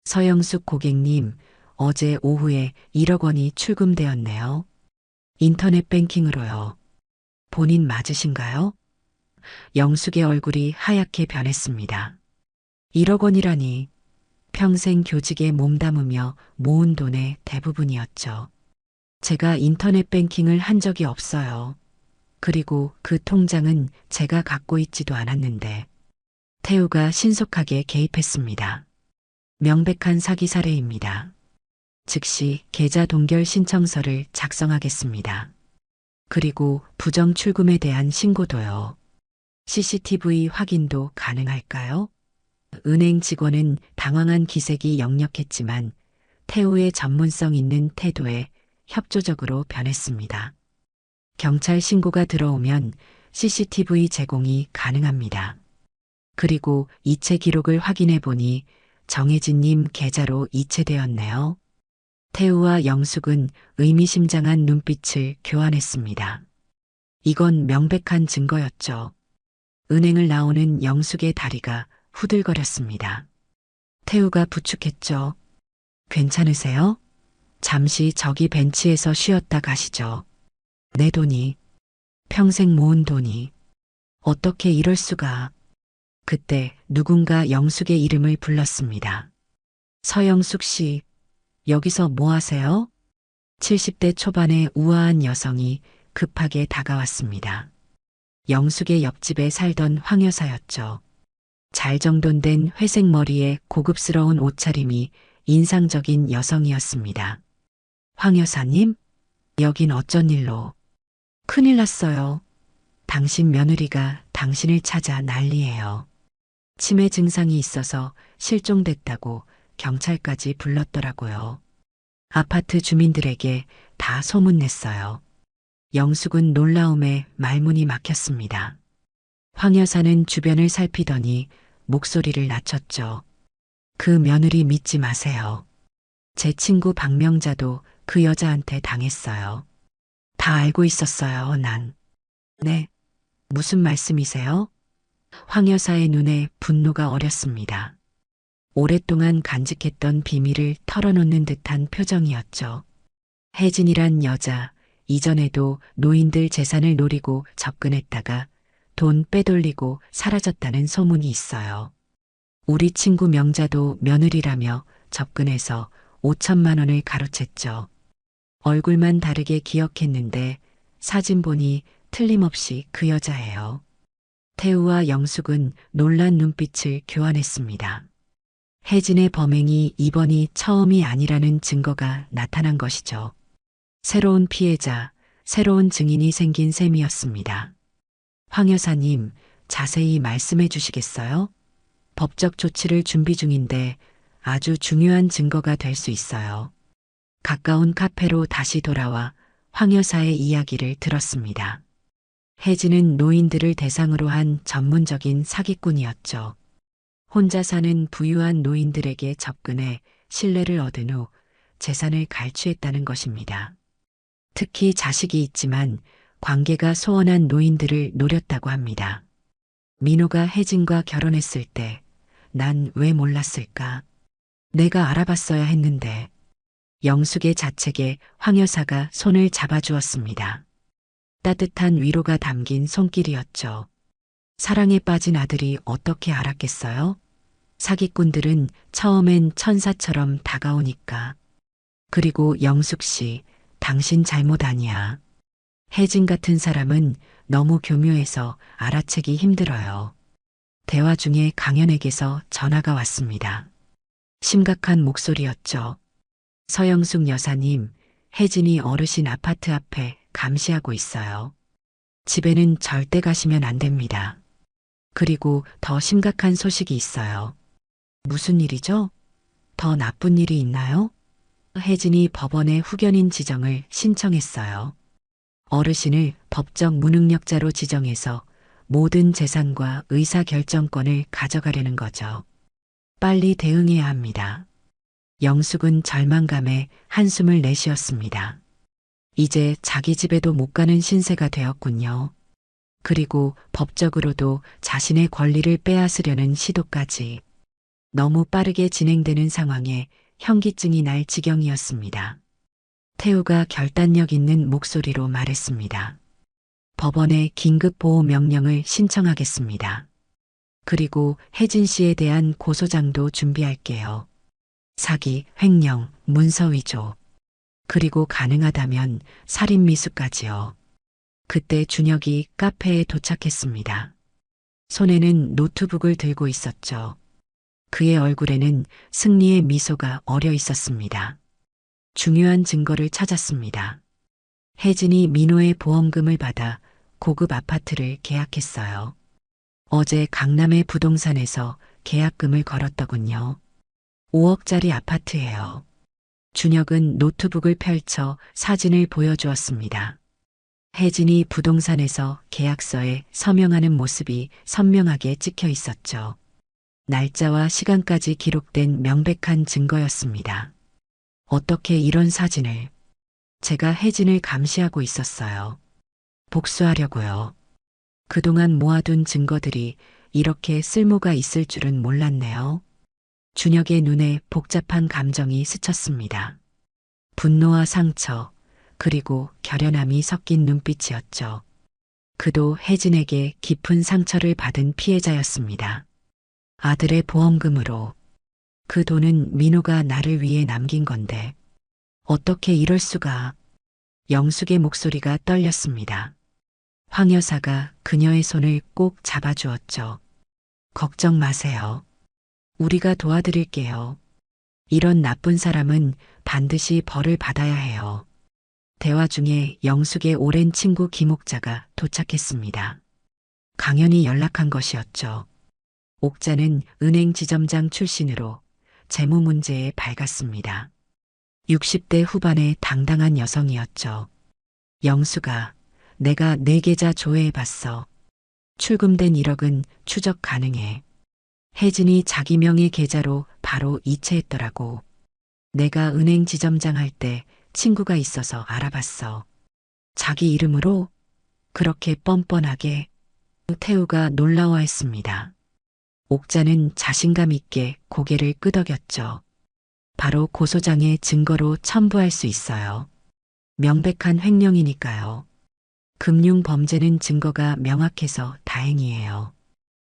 서영숙 고객님, 어제 오후에 1억 원이 출금되었네요. 인터넷 뱅킹으로요. 본인 맞으신가요? 영숙의 얼굴이 하얗게 변했습니다. 1억 원이라니. 평생 교직에 몸담으며 모은 돈의 대부분이었죠. 제가 인터넷 뱅킹을 한 적이 없어요. 그리고 그 통장은 제가 갖고 있지도 않았는데. 태우가 신속하게 개입했습니다. 명백한 사기 사례입니다. 즉시 계좌 동결 신청서를 작성하겠습니다. 그리고 부정 출금에 대한 신고도요. CCTV 확인도 가능할까요? 은행 직원은 당황한 기색이 역력했지만 태우의 전문성 있는 태도에 협조적으로 변했습니다. 경찰 신고가 들어오면 CCTV 제공이 가능합니다. 그리고 이체 기록을 확인해 보니 정혜진님 계좌로 이체되었네요. 태우와 영숙은 의미심장한 눈빛을 교환했습니다. 이건 명백한 증거였죠. 은행을 나오는 영숙의 다리가 후들거렸습니다. 태우가 부축했죠. 괜찮으세요? 잠시 저기 벤치에서 쉬었다 가시죠. 내 돈이, 평생 모은 돈이, 어떻게 이럴 수가. 그때 누군가 영숙의 이름을 불렀습니다. 서영숙 씨, 여기서 뭐 하세요? 70대 초반의 우아한 여성이 급하게 다가왔습니다. 영숙의 옆집에 살던 황 여사였죠. 잘 정돈된 회색 머리에 고급스러운 옷차림이 인상적인 여성이었습니다. 황 여사님, 여긴 어쩐 일로? 큰일 났어요. 당신 며느리가 당신을 찾아 난리예요. 치매 증상이 있어서 실종됐다고 경찰까지 불렀더라고요. 아파트 주민들에게 다 소문냈어요. 영숙은 놀라움에 말문이 막혔습니다. 황 여사는 주변을 살피더니 목소리를 낮췄죠. 그 며느리 믿지 마세요. 제 친구 박명자도 그 여자한테 당했어요. 다 알고 있었어요, 난. 네, 무슨 말씀이세요? 황 여사의 눈에 분노가 어렸습니다. 오랫동안 간직했던 비밀을 털어놓는 듯한 표정이었죠. 혜진이란 여자, 이전에도 노인들 재산을 노리고 접근했다가 돈 빼돌리고 사라졌다는 소문이 있어요. 우리 친구 명자도 며느리라며 접근해서 5천만 원을 가로챘죠. 얼굴만 다르게 기억했는데 사진 보니 틀림없이 그 여자예요. 태우와 영숙은 놀란 눈빛을 교환했습니다. 혜진의 범행이 이번이 처음이 아니라는 증거가 나타난 것이죠. 새로운 피해자, 새로운 증인이 생긴 셈이었습니다. 황 여사님, 자세히 말씀해 주시겠어요? 법적 조치를 준비 중인데 아주 중요한 증거가 될 수 있어요. 가까운 카페로 다시 돌아와 황 여사의 이야기를 들었습니다. 혜진은 노인들을 대상으로 한 전문적인 사기꾼이었죠. 혼자 사는 부유한 노인들에게 접근해 신뢰를 얻은 후 재산을 갈취했다는 것입니다. 특히 자식이 있지만 관계가 소원한 노인들을 노렸다고 합니다. 민호가 혜진과 결혼했을 때 난 왜 몰랐을까? 내가 알아봤어야 했는데. 영숙의 자책에 황 여사가 손을 잡아주었습니다. 따뜻한 위로가 담긴 손길이었죠. 사랑에 빠진 아들이 어떻게 알았겠어요? 사기꾼들은 처음엔 천사처럼 다가오니까. 그리고 영숙 씨, 당신 잘못 아니야. 혜진 같은 사람은 너무 교묘해서 알아채기 힘들어요. 대화 중에 강현에게서 전화가 왔습니다. 심각한 목소리였죠. 서영숙 여사님, 혜진이 어르신 아파트 앞에 감시하고 있어요. 집에는 절대 가시면 안 됩니다. 그리고 더 심각한 소식이 있어요. 무슨 일이죠? 더 나쁜 일이 있나요? 혜진이 법원에 후견인 지정을 신청했어요. 어르신을 법적 무능력자로 지정해서 모든 재산과 의사결정권을 가져가려는 거죠. 빨리 대응해야 합니다. 영숙은 절망감에 한숨을 내쉬었습니다. 이제 자기 집에도 못 가는 신세가 되었군요. 그리고 법적으로도 자신의 권리를 빼앗으려는 시도까지. 너무 빠르게 진행되는 상황에 현기증이 날 지경이었습니다. 태우가 결단력 있는 목소리로 말했습니다. 법원에 긴급보호 명령을 신청하겠습니다. 그리고 혜진 씨에 대한 고소장도 준비할게요. 사기, 횡령, 문서 위조. 그리고 가능하다면 살인 미수까지요. 그때 준혁이 카페에 도착했습니다. 손에는 노트북을 들고 있었죠. 그의 얼굴에는 승리의 미소가 어려 있었습니다. 중요한 증거를 찾았습니다. 혜진이 민호의 보험금을 받아 고급 아파트를 계약했어요. 어제 강남의 부동산에서 계약금을 걸었더군요. 5억짜리 아파트예요. 준혁은 노트북을 펼쳐 사진을 보여주었습니다. 혜진이 부동산에서 계약서에 서명하는 모습이 선명하게 찍혀 있었죠. 날짜와 시간까지 기록된 명백한 증거였습니다. 어떻게 이런 사진을? 제가 혜진을 감시하고 있었어요. 복수하려고요. 그동안 모아둔 증거들이 이렇게 쓸모가 있을 줄은 몰랐네요. 준혁의 눈에 복잡한 감정이 스쳤습니다. 분노와 상처, 그리고 결연함이 섞인 눈빛이었죠. 그도 혜진에게 깊은 상처를 받은 피해자였습니다. 아들의 보험금으로. 그 돈은 민호가 나를 위해 남긴 건데 어떻게 이럴 수가. 영숙의 목소리가 떨렸습니다. 황 여사가 그녀의 손을 꼭 잡아주었죠. 걱정 마세요. 우리가 도와드릴게요. 이런 나쁜 사람은 반드시 벌을 받아야 해요. 대화 중에 영숙의 오랜 친구 김옥자가 도착했습니다. 강연히 연락한 것이었죠. 옥자는 은행 지점장 출신으로 재무 문제에 밝았습니다. 60대 후반의 당당한 여성이었죠. 영수가 내가 내 계좌 조회해봤어. 출금된 1억은 추적 가능해. 혜진이 자기 명의 계좌로 바로 이체했더라고. 내가 은행 지점장 할 때 친구가 있어서 알아봤어. 자기 이름으로? 그렇게 뻔뻔하게. 태우가 놀라워했습니다. 옥자는 자신감 있게 고개를 끄덕였죠. 바로 고소장의 증거로 첨부할 수 있어요. 명백한 횡령이니까요. 금융 범죄는 증거가 명확해서 다행이에요.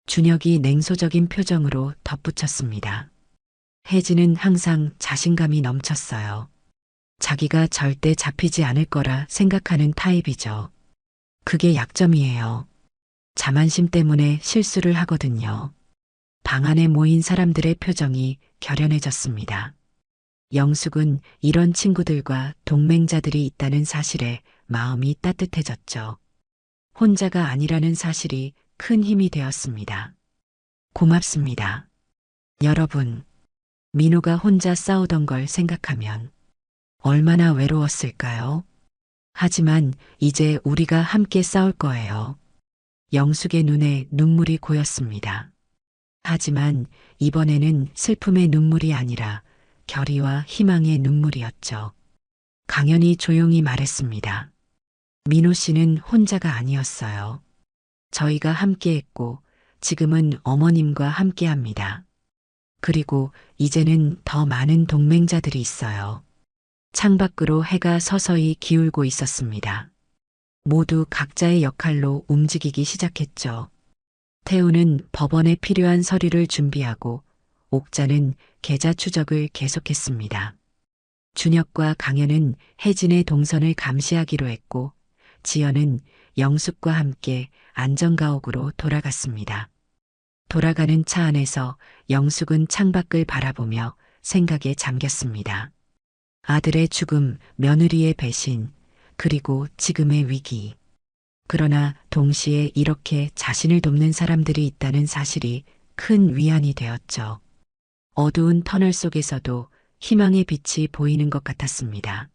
준혁이 냉소적인 표정으로 덧붙였습니다. 혜진은 항상 자신감이 넘쳤어요. 자기가 절대 잡히지 않을 거라 생각하는 타입이죠. 그게 약점이에요. 자만심 때문에 실수를 하거든요. 방 안에 모인 사람들의 표정이 결연해졌습니다. 영숙은 이런 친구들과 동맹자들이 있다는 사실에 마음이 따뜻해졌죠. 혼자가 아니라는 사실이 큰 힘이 되었습니다. 고맙습니다. 여러분, 민호가 혼자 싸우던 걸 생각하면 얼마나 외로웠을까요? 하지만 이제 우리가 함께 싸울 거예요. 영숙의 눈에 눈물이 고였습니다. 하지만 이번에는 슬픔의 눈물이 아니라 결의와 희망의 눈물이었죠. 강연이 조용히 말했습니다. 민호 씨는 혼자가 아니었어요. 저희가 함께했고 지금은 어머님과 함께합니다. 그리고 이제는 더 많은 동맹자들이 있어요. 창밖으로 해가 서서히 기울고 있었습니다. 모두 각자의 역할로 움직이기 시작했죠. 태우는 법원에 필요한 서류를 준비하고 옥자는 계좌 추적을 계속했습니다. 준혁과 강현은 혜진의 동선을 감시하기로 했고 지연은 영숙과 함께 안전가옥으로 돌아갔습니다. 돌아가는 차 안에서 영숙은 창밖을 바라보며 생각에 잠겼습니다. 아들의 죽음, 며느리의 배신, 그리고 지금의 위기. 그러나 동시에 이렇게 자신을 돕는 사람들이 있다는 사실이 큰 위안이 되었죠. 어두운 터널 속에서도 희망의 빛이 보이는 것 같았습니다.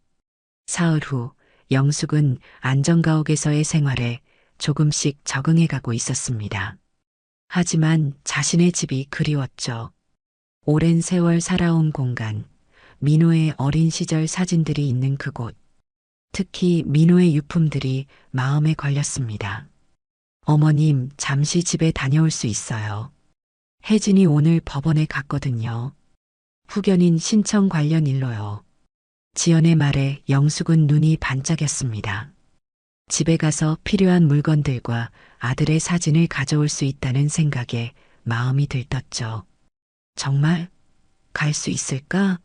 사흘 후 영숙은 안전가옥에서의 생활에 조금씩 적응해가고 있었습니다. 하지만 자신의 집이 그리웠죠. 오랜 세월 살아온 공간, 민호의 어린 시절 사진들이 있는 그곳. 특히 민호의 유품들이 마음에 걸렸습니다. 어머님, 잠시 집에 다녀올 수 있어요. 혜진이 오늘 법원에 갔거든요. 후견인 신청 관련 일로요. 지연의 말에 영숙은 눈이 반짝였습니다. 집에 가서 필요한 물건들과 아들의 사진을 가져올 수 있다는 생각에 마음이 들떴죠. 정말? 갈 수 있을까?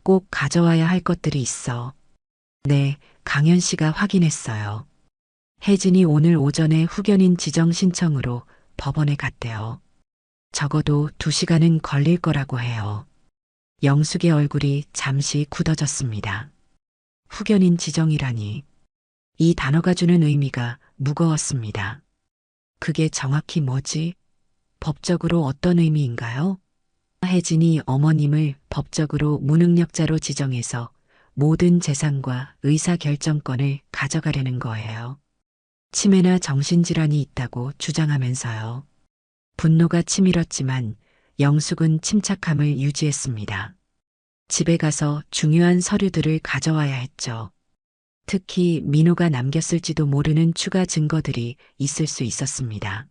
꼭 가져와야 할 것들이 있어. 네, 강현 씨가 확인했어요. 혜진이 오늘 오전에 후견인 지정 신청으로 법원에 갔대요. 적어도 2시간은 걸릴 거라고 해요. 영숙의 얼굴이 잠시 굳어졌습니다. 후견인 지정이라니. 이 단어가 주는 의미가 무거웠습니다. 그게 정확히 뭐지? 법적으로 어떤 의미인가요? 혜진이 어머님을 법적으로 무능력자로 지정해서 모든 재산과 의사결정권을 가져가려는 거예요. 치매나 정신질환이 있다고 주장하면서요. 분노가 치밀었지만 영숙은 침착함을 유지했습니다. 집에 가서 중요한 서류들을 가져와야 했죠. 특히 민호가 남겼을지도 모르는 추가 증거들이 있을 수 있었습니다.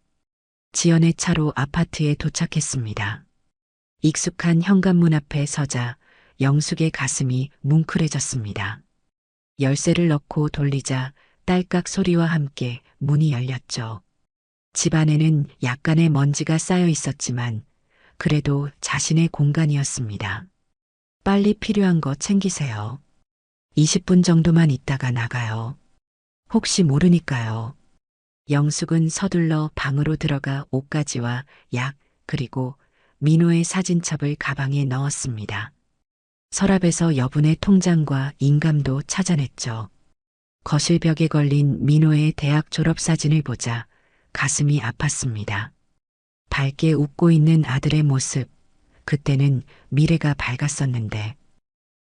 지연의 차로 아파트에 도착했습니다. 익숙한 현관문 앞에 서자 영숙의 가슴이 뭉클해졌습니다. 열쇠를 넣고 돌리자 딸깍 소리와 함께 문이 열렸죠. 집 안에는 약간의 먼지가 쌓여 있었지만 그래도 자신의 공간이었습니다. 빨리 필요한 거 챙기세요. 20분 정도만 있다가 나가요. 혹시 모르니까요. 영숙은 서둘러 방으로 들어가 옷가지와 약 그리고 민호의 사진첩을 가방에 넣었습니다. 서랍에서 여분의 통장과 인감도 찾아냈죠. 거실 벽에 걸린 민호의 대학 졸업 사진을 보자 가슴이 아팠습니다. 밝게 웃고 있는 아들의 모습, 그때는 미래가 밝았었는데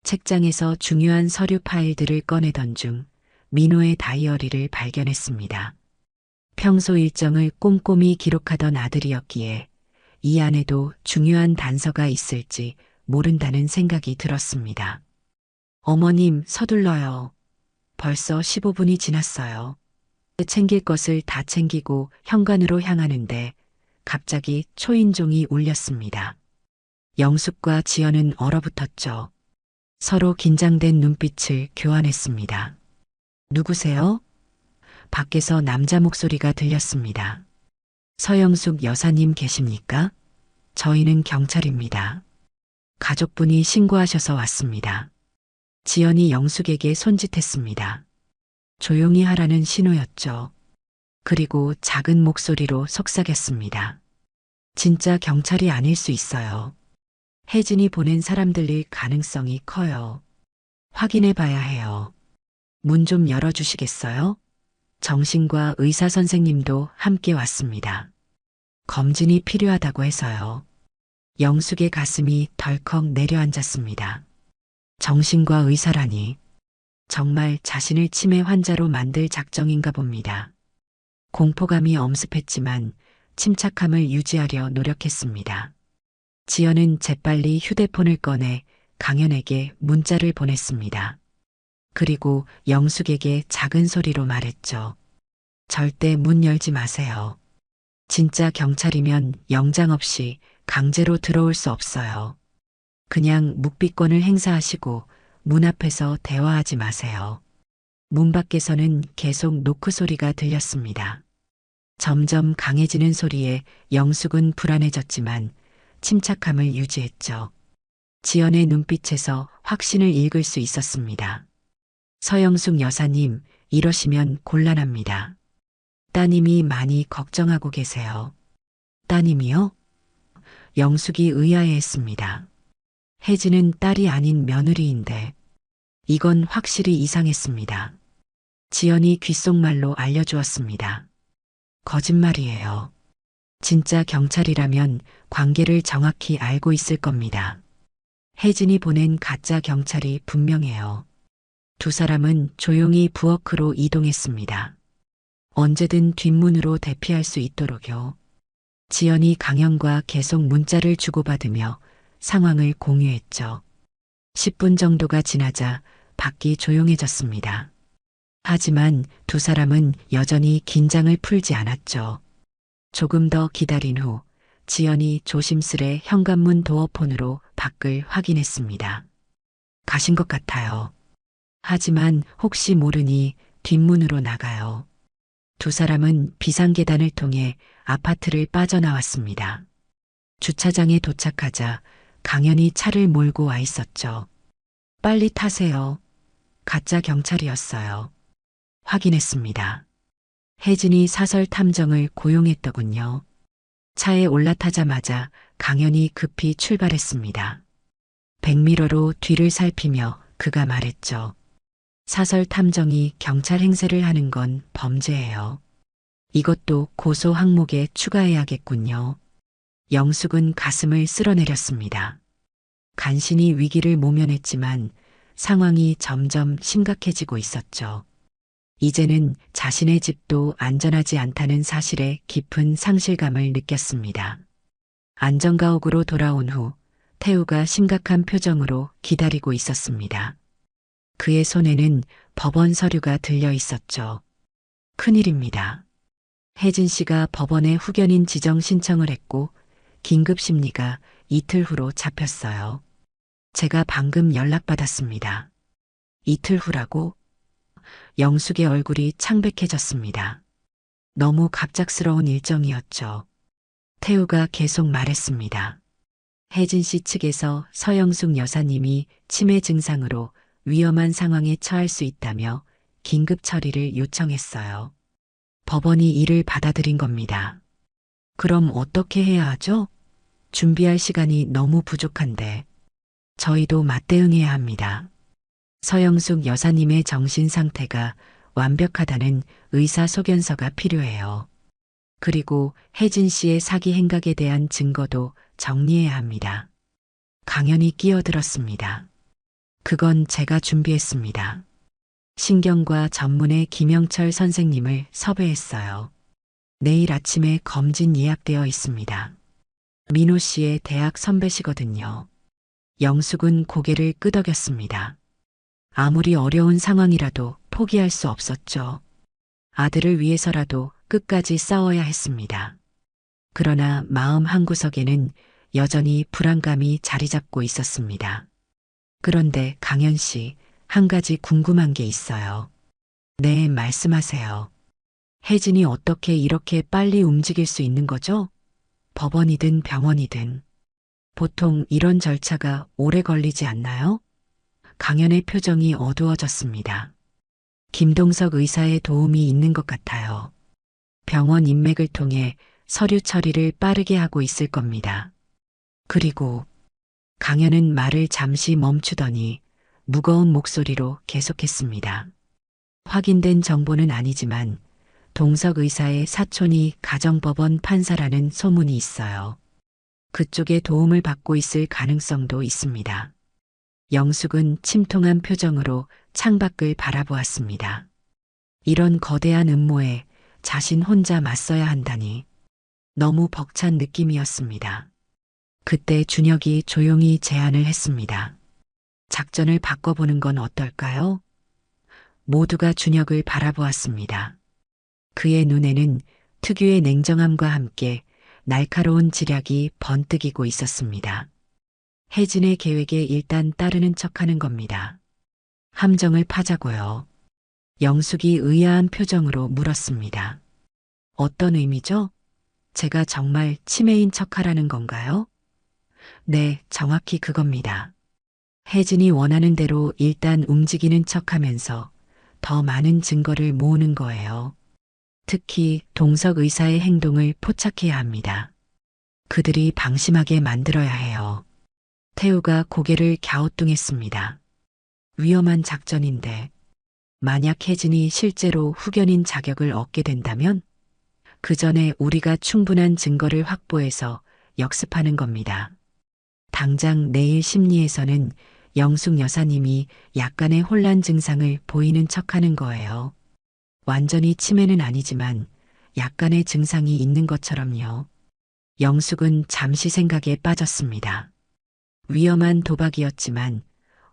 책장에서 중요한 서류 파일들을 꺼내던 중 민호의 다이어리를 발견했습니다. 평소 일정을 꼼꼼히 기록하던 아들이었기에 이 안에도 중요한 단서가 있을지 모른다는 생각이 들었습니다. 어머님, 서둘러요. 벌써 15분이 지났어요. 챙길 것을 다 챙기고 현관으로 향하는데 갑자기 초인종이 울렸습니다. 영숙과 지연은 얼어붙었죠. 서로 긴장된 눈빛을 교환했습니다. 누구세요? 밖에서 남자 목소리가 들렸습니다. 서영숙 여사님 계십니까? 저희는 경찰입니다. 가족분이 신고하셔서 왔습니다. 지연이 영숙에게 손짓했습니다. 조용히 하라는 신호였죠. 그리고 작은 목소리로 속삭였습니다. 진짜 경찰이 아닐 수 있어요. 혜진이 보낸 사람들일 가능성이 커요. 확인해 봐야 해요. 문 좀 열어주시겠어요? 정신과 의사 선생님도 함께 왔습니다. 검진이 필요하다고 해서요. 영숙의 가슴이 덜컥 내려앉았습니다. 정신과 의사라니 정말 자신을 치매 환자로 만들 작정인가 봅니다. 공포감이 엄습했지만 침착함을 유지하려 노력했습니다. 지연은 재빨리 휴대폰을 꺼내 강현에게 문자를 보냈습니다. 그리고 영숙에게 작은 소리로 말했죠. 절대 문 열지 마세요. 진짜 경찰이면 영장 없이 강제로 들어올 수 없어요. 그냥 묵비권을 행사하시고 문 앞에서 대화하지 마세요. 문 밖에서는 계속 노크 소리가 들렸습니다. 점점 강해지는 소리에 영숙은 불안해졌지만 침착함을 유지했죠. 지연의 눈빛에서 확신을 읽을 수 있었습니다. 서영숙 여사님, 이러시면 곤란합니다. 따님이 많이 걱정하고 계세요. 따님이요? 영숙이 의아해했습니다. 혜진은 딸이 아닌 며느리인데 이건 확실히 이상했습니다. 지연이 귓속말로 알려주었습니다. 거짓말이에요. 진짜 경찰이라면 관계를 정확히 알고 있을 겁니다. 혜진이 보낸 가짜 경찰이 분명해요. 두 사람은 조용히 부엌으로 이동했습니다. 언제든 뒷문으로 대피할 수 있도록요. 지연이 강현과 계속 문자를 주고받으며 상황을 공유했죠. 10분 정도가 지나자 밖이 조용해졌습니다. 하지만 두 사람은 여전히 긴장을 풀지 않았죠. 조금 더 기다린 후 지연이 조심스레 현관문 도어폰으로 밖을 확인했습니다. 가신 것 같아요. 하지만 혹시 모르니 뒷문으로 나가요. 두 사람은 비상계단을 통해 아파트를 빠져나왔습니다. 주차장에 도착하자 강현이 차를 몰고 와 있었죠. 빨리 타세요. 가짜 경찰이었어요. 확인했습니다. 혜진이 사설 탐정을 고용했더군요. 차에 올라타자마자 강현이 급히 출발했습니다. 백미러로 뒤를 살피며 그가 말했죠. 사설 탐정이 경찰 행세를 하는 건 범죄예요. 이것도 고소 항목에 추가해야겠군요. 영숙은 가슴을 쓸어내렸습니다. 간신히 위기를 모면했지만 상황이 점점 심각해지고 있었죠. 이제는 자신의 집도 안전하지 않다는 사실에 깊은 상실감을 느꼈습니다. 안전가옥으로 돌아온 후 태우가 심각한 표정으로 기다리고 있었습니다. 그의 손에는 법원 서류가 들려 있었죠. 큰일입니다. 혜진 씨가 법원에 후견인 지정 신청을 했고 긴급 심리가 이틀 후로 잡혔어요. 제가 방금 연락받았습니다. 이틀 후라고? 영숙의 얼굴이 창백해졌습니다. 너무 갑작스러운 일정이었죠. 태우가 계속 말했습니다. 혜진 씨 측에서 서영숙 여사님이 치매 증상으로 위험한 상황에 처할 수 있다며 긴급 처리를 요청했어요. 법원이 이를 받아들인 겁니다. 그럼 어떻게 해야 하죠? 준비할 시간이 너무 부족한데 저희도 맞대응해야 합니다. 서영숙 여사님의 정신 상태가 완벽하다는 의사소견서가 필요해요. 그리고 혜진 씨의 사기 행각에 대한 증거도 정리해야 합니다. 강연이 끼어들었습니다. 그건 제가 준비했습니다. 신경과 전문의 김영철 선생님을 섭외했어요. 내일 아침에 검진 예약되어 있습니다. 민호 씨의 대학 선배시거든요. 영숙은 고개를 끄덕였습니다. 아무리 어려운 상황이라도 포기할 수 없었죠. 아들을 위해서라도 끝까지 싸워야 했습니다. 그러나 마음 한구석에는 여전히 불안감이 자리 잡고 있었습니다. 그런데 강연 씨, 한 가지 궁금한 게 있어요. 네, 말씀하세요. 혜진이 어떻게 이렇게 빨리 움직일 수 있는 거죠? 법원이든 병원이든. 보통 이런 절차가 오래 걸리지 않나요? 강연의 표정이 어두워졌습니다. 김동석 의사의 도움이 있는 것 같아요. 병원 인맥을 통해 서류 처리를 빠르게 하고 있을 겁니다. 그리고 강연은 말을 잠시 멈추더니 무거운 목소리로 계속했습니다. 확인된 정보는 아니지만 동석 의사의 사촌이 가정법원 판사라는 소문이 있어요. 그쪽에 도움을 받고 있을 가능성도 있습니다. 영숙은 침통한 표정으로 창밖을 바라보았습니다. 이런 거대한 음모에 자신 혼자 맞서야 한다니 너무 벅찬 느낌이었습니다. 그때 준혁이 조용히 제안을 했습니다. 작전을 바꿔보는 건 어떨까요? 모두가 준혁을 바라보았습니다. 그의 눈에는 특유의 냉정함과 함께 날카로운 지략이 번뜩이고 있었습니다. 혜진의 계획에 일단 따르는 척하는 겁니다. 함정을 파자고요. 영숙이 의아한 표정으로 물었습니다. 어떤 의미죠? 제가 정말 치매인 척하라는 건가요? 네, 정확히 그겁니다. 혜진이 원하는 대로 일단 움직이는 척하면서 더 많은 증거를 모으는 거예요. 특히 동석 의사의 행동을 포착해야 합니다. 그들이 방심하게 만들어야 해요. 태우가 고개를 갸우뚱했습니다. 위험한 작전인데 만약 혜진이 실제로 후견인 자격을 얻게 된다면 그 전에 우리가 충분한 증거를 확보해서 역습하는 겁니다. 당장 내일 심리에서는 영숙 여사님이 약간의 혼란 증상을 보이는 척하는 거예요. 완전히 치매는 아니지만 약간의 증상이 있는 것처럼요. 영숙은 잠시 생각에 빠졌습니다. 위험한 도박이었지만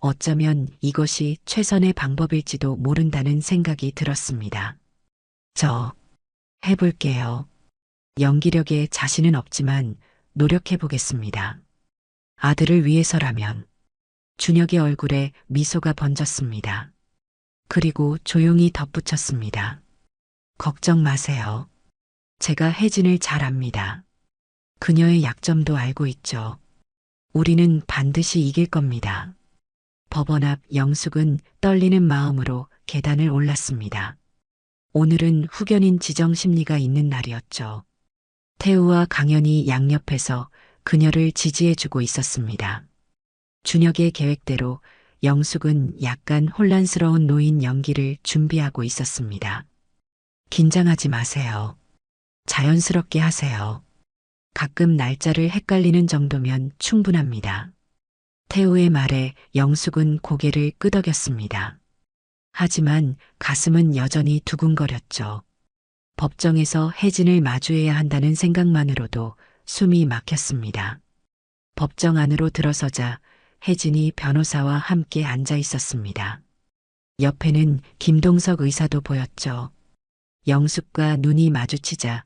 어쩌면 이것이 최선의 방법일지도 모른다는 생각이 들었습니다. 저 해볼게요. 연기력에 자신은 없지만 노력해보겠습니다. 아들을 위해서라면. 준혁의 얼굴에 미소가 번졌습니다. 그리고 조용히 덧붙였습니다. 걱정 마세요. 제가 혜진을 잘 압니다. 그녀의 약점도 알고 있죠. 우리는 반드시 이길 겁니다. 법원 앞 영숙은 떨리는 마음으로 계단을 올랐습니다. 오늘은 후견인 지정 심리가 있는 날이었죠. 태우와 강연이 양옆에서 그녀를 지지해주고 있었습니다. 준혁의 계획대로 영숙은 약간 혼란스러운 노인 연기를 준비하고 있었습니다. 긴장하지 마세요. 자연스럽게 하세요. 가끔 날짜를 헷갈리는 정도면 충분합니다. 태우의 말에 영숙은 고개를 끄덕였습니다. 하지만 가슴은 여전히 두근거렸죠. 법정에서 혜진을 마주해야 한다는 생각만으로도 숨이 막혔습니다. 법정 안으로 들어서자 혜진이 변호사와 함께 앉아 있었습니다. 옆에는 김동석 의사도 보였죠. 영숙과 눈이 마주치자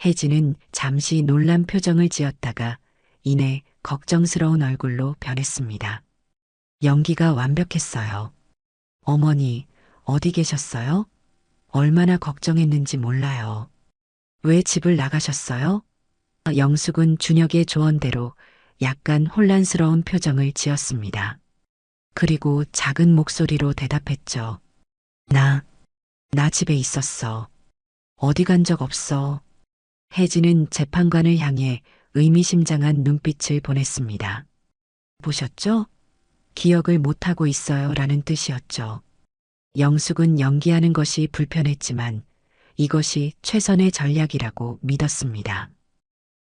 혜진은 잠시 놀란 표정을 지었다가 이내 걱정스러운 얼굴로 변했습니다. 연기가 완벽했어요. 어머니, 어디 계셨어요? 얼마나 걱정했는지 몰라요. 왜 집을 나가셨어요? 영숙은 준혁의 조언대로 약간 혼란스러운 표정을 지었습니다. 그리고 작은 목소리로 대답했죠. 나 집에 있었어. 어디 간 적 없어. 혜진은 재판관을 향해 의미심장한 눈빛을 보냈습니다. 보셨죠? 기억을 못하고 있어요 라는 뜻이었죠. 영숙은 연기하는 것이 불편했지만 이것이 최선의 전략이라고 믿었습니다.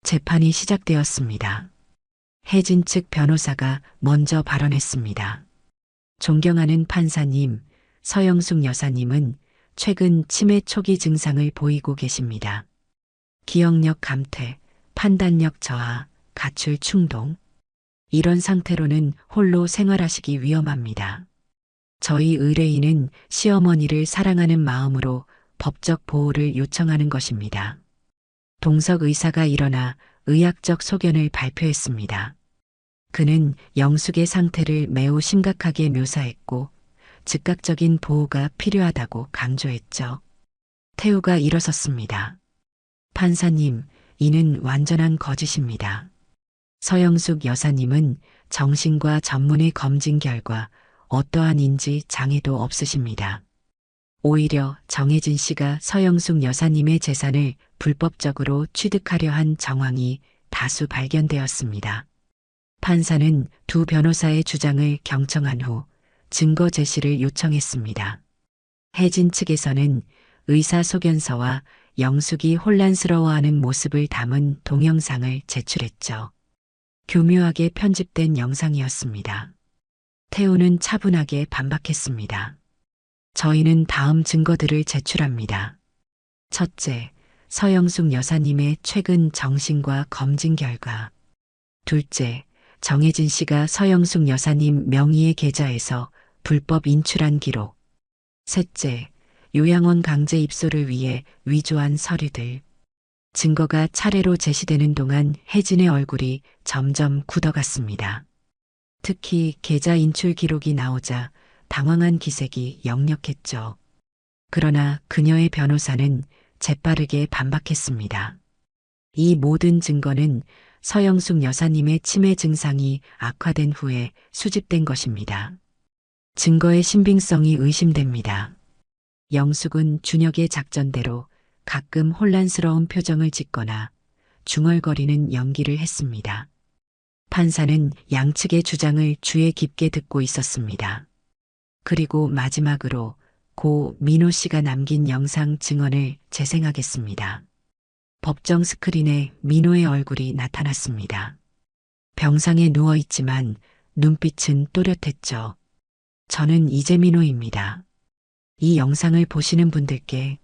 재판이 시작되었습니다. 혜진 측 변호사가 먼저 발언했습니다. 존경하는 판사님, 서영숙 여사님은 최근 치매 초기 증상을 보이고 계십니다. 기억력 감퇴, 판단력 저하, 가출 충동. 이런 상태로는 홀로 생활하시기 위험합니다. 저희 의뢰인은 시어머니를 사랑하는 마음으로 법적 보호를 요청하는 것입니다. 동석 의사가 일어나 의학적 소견을 발표했습니다. 그는 영숙의 상태를 매우 심각하게 묘사했고 즉각적인 보호가 필요하다고 강조했죠. 태우가 일어섰습니다. 판사님, 이는 완전한 거짓입니다. 서영숙 여사님은 정신과 전문의 검진 결과 어떠한 인지 장애도 없으십니다. 오히려 정혜진 씨가 서영숙 여사님의 재산을 불법적으로 취득하려 한 정황이 다수 발견되었습니다. 판사는 두 변호사의 주장을 경청한 후 증거 제시를 요청했습니다. 혜진 측에서는 의사 소견서와 영숙이 혼란스러워하는 모습을 담은 동영상을 제출했죠. 교묘하게 편집된 영상이었습니다. 태우는 차분하게 반박했습니다. 저희는 다음 증거들을 제출합니다. 첫째, 서영숙 여사님의 최근 정신과 검진 결과. 둘째, 정혜진 씨가 서영숙 여사님 명의의 계좌에서 불법 인출한 기록. 셋째, 요양원 강제 입소를 위해 위조한 서류들. 증거가 차례로 제시되는 동안 혜진의 얼굴이 점점 굳어갔습니다. 특히 계좌 인출 기록이 나오자 당황한 기색이 역력했죠. 그러나 그녀의 변호사는 재빠르게 반박했습니다. 이 모든 증거는 서영숙 여사님의 치매 증상이 악화된 후에 수집된 것입니다. 증거의 신빙성이 의심됩니다. 영숙은 준혁의 작전대로 가끔 혼란스러운 표정을 짓거나 중얼거리는 연기를 했습니다. 판사는 양측의 주장을 주의 깊게 듣고 있었습니다. 그리고 마지막으로 고 민호 씨가 남긴 영상 증언을 재생하겠습니다. 법정 스크린에 민호의 얼굴이 나타났습니다. 병상에 누워있지만 눈빛은 또렷했죠. 저는 이재민호입니다. 이 영상을 보시는 분들께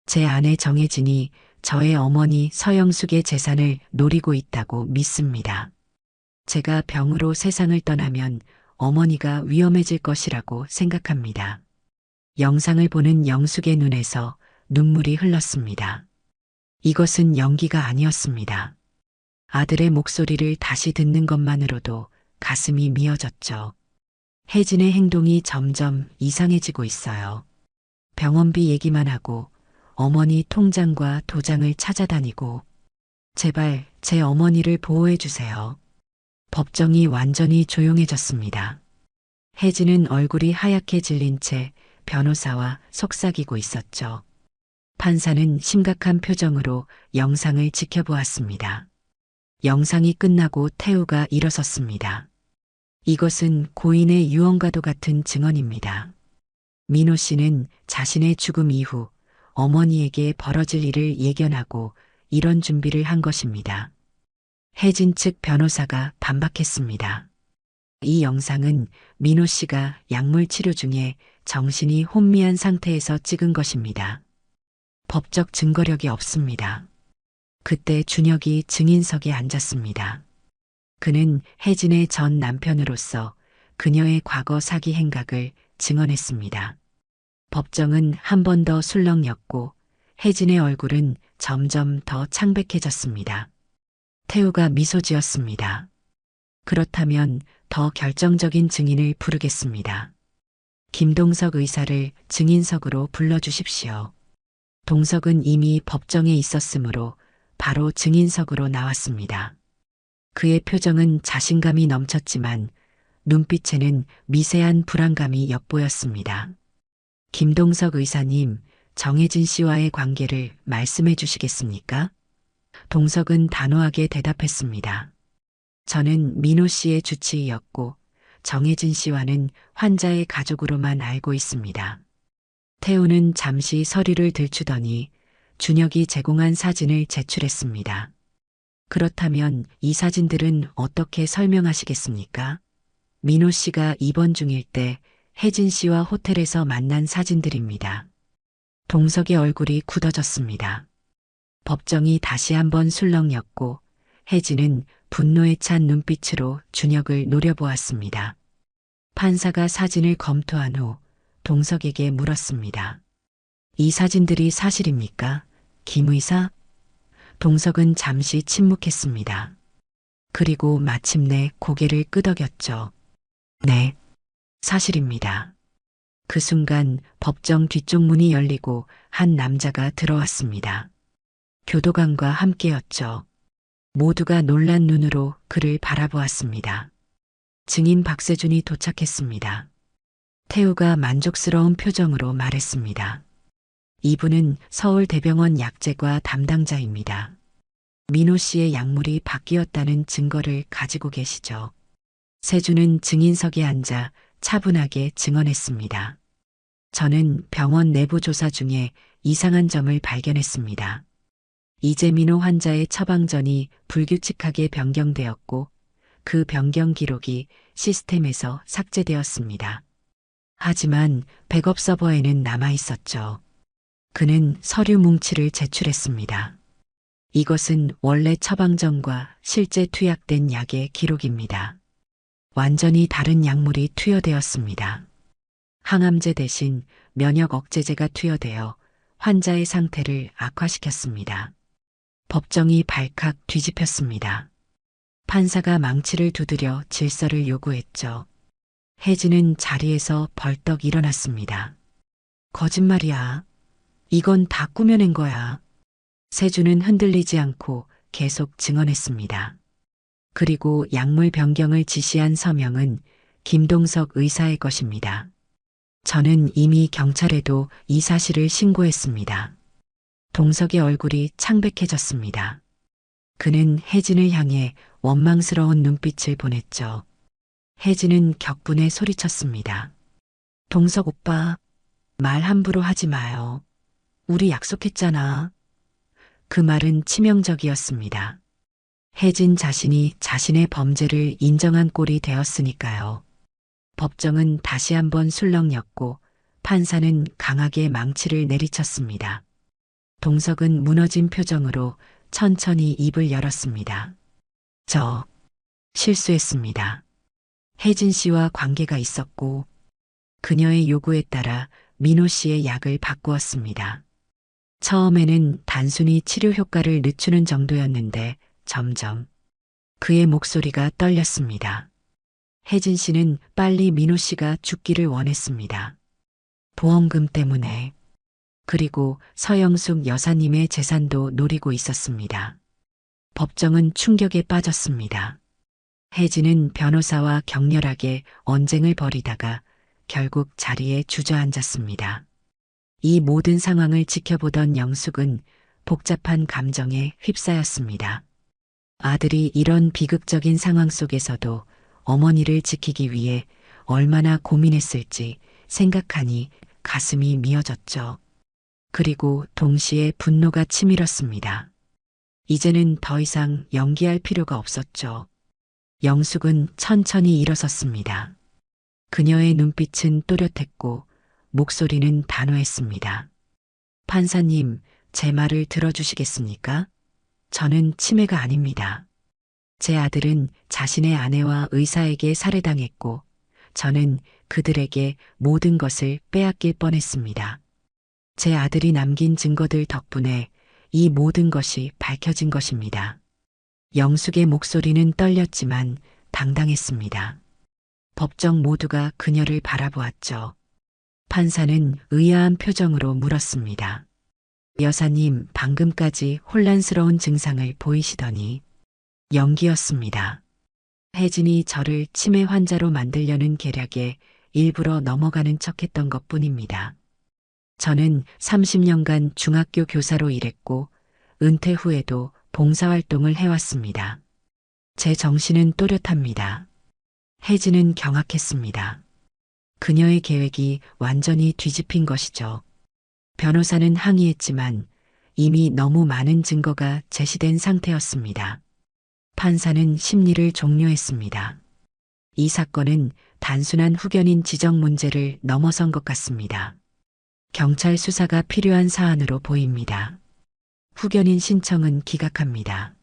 제 아내 정혜진이 저의 어머니 서영숙의 재산을 노리고 있다고 믿습니다. 제가 병으로 세상을 떠나면 어머니가 위험해질 것이라고 생각합니다. 영상을 보는 영숙의 눈에서 눈물이 흘렀습니다. 이것은 연기가 아니었습니다. 아들의 목소리를 다시 듣는 것만으로도 가슴이 미어졌죠. 혜진의 행동이 점점 이상해지고 있어요. 병원비 얘기만 하고 어머니 통장과 도장을 찾아다니고 제발 제 어머니를 보호해 주세요. 법정이 완전히 조용해졌습니다. 혜진은 얼굴이 하얗게 질린 채 변호사와 속삭이고 있었죠. 판사는 심각한 표정으로 영상을 지켜보았습니다. 영상이 끝나고 태우가 일어섰습니다. 이것은 고인의 유언과도 같은 증언입니다. 민호 씨는 자신의 죽음 이후 어머니에게 벌어질 일을 예견하고 이런 준비를 한 것입니다. 혜진 측 변호사가 반박했습니다. 이 영상은 민호 씨가 약물 치료 중에 정신이 혼미한 상태에서 찍은 것입니다. 법적 증거력이 없습니다. 그때 준혁이 증인석에 앉았습니다. 그는 혜진의 전 남편으로서 그녀의 과거 사기 행각을 증언했습니다. 법정은 한 번 더 술렁였고 혜진의 얼굴은 점점 더 창백해졌습니다. 태우가 미소 지었습니다. 그렇다면 더 결정적인 증인을 부르겠습니다. 김동석 의사를 증인석으로 불러주십시오. 동석은 이미 법정에 있었으므로 바로 증인석으로 나왔습니다. 그의 표정은 자신감이 넘쳤지만 눈빛에는 미세한 불안감이 엿보였습니다. 김동석 의사님, 정혜진 씨와의 관계를 말씀해 주시겠습니까? 동석은 단호하게 대답했습니다. 저는 민호 씨의 주치의였고 정혜진 씨와는 환자의 가족으로만 알고 있습니다. 태우는 잠시 서류를 들추더니 준혁이 제공한 사진을 제출했습니다. 그렇다면 이 사진들은 어떻게 설명하시겠습니까? 민호 씨가 입원 중일 때 혜진 씨와 호텔에서 만난 사진들입니다. 동석의 얼굴이 굳어졌습니다. 법정이 다시 한번 술렁였고 혜진은 분노에 찬 눈빛으로 준혁을 노려보았습니다. 판사가 사진을 검토한 후 동석에게 물었습니다. 이 사진들이 사실입니까? 김 의사? 동석은 잠시 침묵했습니다. 그리고 마침내 고개를 끄덕였죠. 네, 사실입니다. 그 순간 법정 뒤쪽 문이 열리고 한 남자가 들어왔습니다. 교도관과 함께였죠. 모두가 놀란 눈으로 그를 바라보았습니다. 증인 박세준이 도착했습니다. 태우가 만족스러운 표정으로 말했습니다. 이분은 서울대병원 약제과 담당자입니다. 민호 씨의 약물이 바뀌었다는 증거를 가지고 계시죠. 세준은 증인석에 앉아 차분하게 증언했습니다. 저는 병원 내부 조사 중에 이상한 점을 발견했습니다. 이재 민호 환자의 처방전이 불규칙하게 변경되었고 그 변경 기록이 시스템에서 삭제되었습니다. 하지만 백업 서버에는 남아 있었죠. 그는 서류 뭉치를 제출했습니다. 이것은 원래 처방전과 실제 투약된 약의 기록입니다. 완전히 다른 약물이 투여되었습니다. 항암제 대신 면역 억제제가 투여되어 환자의 상태를 악화시켰습니다. 법정이 발칵 뒤집혔습니다. 판사가 망치를 두드려 질서를 요구했죠. 혜진은 자리에서 벌떡 일어났습니다. 거짓말이야. 이건 다 꾸며낸 거야. 세준은 흔들리지 않고 계속 증언했습니다. 그리고 약물 변경을 지시한 서명은 김동석 의사의 것입니다. 저는 이미 경찰에도 이 사실을 신고했습니다. 동석의 얼굴이 창백해졌습니다. 그는 혜진을 향해 원망스러운 눈빛을 보냈죠. 혜진은 격분에 소리쳤습니다. 동석 오빠, 말 함부로 하지 마요. 우리 약속했잖아. 그 말은 치명적이었습니다. 혜진 자신이 자신의 범죄를 인정한 꼴이 되었으니까요. 법정은 다시 한번 술렁였고 판사는 강하게 망치를 내리쳤습니다. 동석은 무너진 표정으로 천천히 입을 열었습니다. 저 실수했습니다. 혜진 씨와 관계가 있었고 그녀의 요구에 따라 민호 씨의 약을 바꾸었습니다. 처음에는 단순히 치료 효과를 늦추는 정도였는데 점점 그의 목소리가 떨렸습니다. 혜진 씨는 빨리 민호 씨가 죽기를 원했습니다. 보험금 때문에. 그리고 서영숙 여사님의 재산도 노리고 있었습니다. 법정은 충격에 빠졌습니다. 혜진은 변호사와 격렬하게 언쟁을 벌이다가 결국 자리에 주저앉았습니다. 이 모든 상황을 지켜보던 영숙은 복잡한 감정에 휩싸였습니다. 아들이 이런 비극적인 상황 속에서도 어머니를 지키기 위해 얼마나 고민했을지 생각하니 가슴이 미어졌죠. 그리고 동시에 분노가 치밀었습니다. 이제는 더 이상 연기할 필요가 없었죠. 영숙은 천천히 일어섰습니다. 그녀의 눈빛은 또렷했고 목소리는 단호했습니다. 판사님, 제 말을 들어주시겠습니까? 저는 치매가 아닙니다. 제 아들은 자신의 아내와 의사에게 살해당했고 저는 그들에게 모든 것을 빼앗길 뻔했습니다. 제 아들이 남긴 증거들 덕분에 이 모든 것이 밝혀진 것입니다. 영숙의 목소리는 떨렸지만 당당했습니다. 법정 모두가 그녀를 바라보았죠. 판사는 의아한 표정으로 물었습니다. 여사님, 방금까지 혼란스러운 증상을 보이시더니 연기였습니다. 혜진이 저를 치매 환자로 만들려는 계략에 일부러 넘어가는 척했던 것뿐입니다. 저는 30년간 중학교 교사로 일했고 은퇴 후에도 봉사활동을 해왔습니다. 제 정신은 또렷합니다. 혜진은 경악했습니다. 그녀의 계획이 완전히 뒤집힌 것이죠. 변호사는 항의했지만 이미 너무 많은 증거가 제시된 상태였습니다. 판사는 심리를 종료했습니다. 이 사건은 단순한 후견인 지적 문제를 넘어선 것 같습니다. 경찰 수사가 필요한 사안으로 보입니다. 후견인 신청은 기각합니다.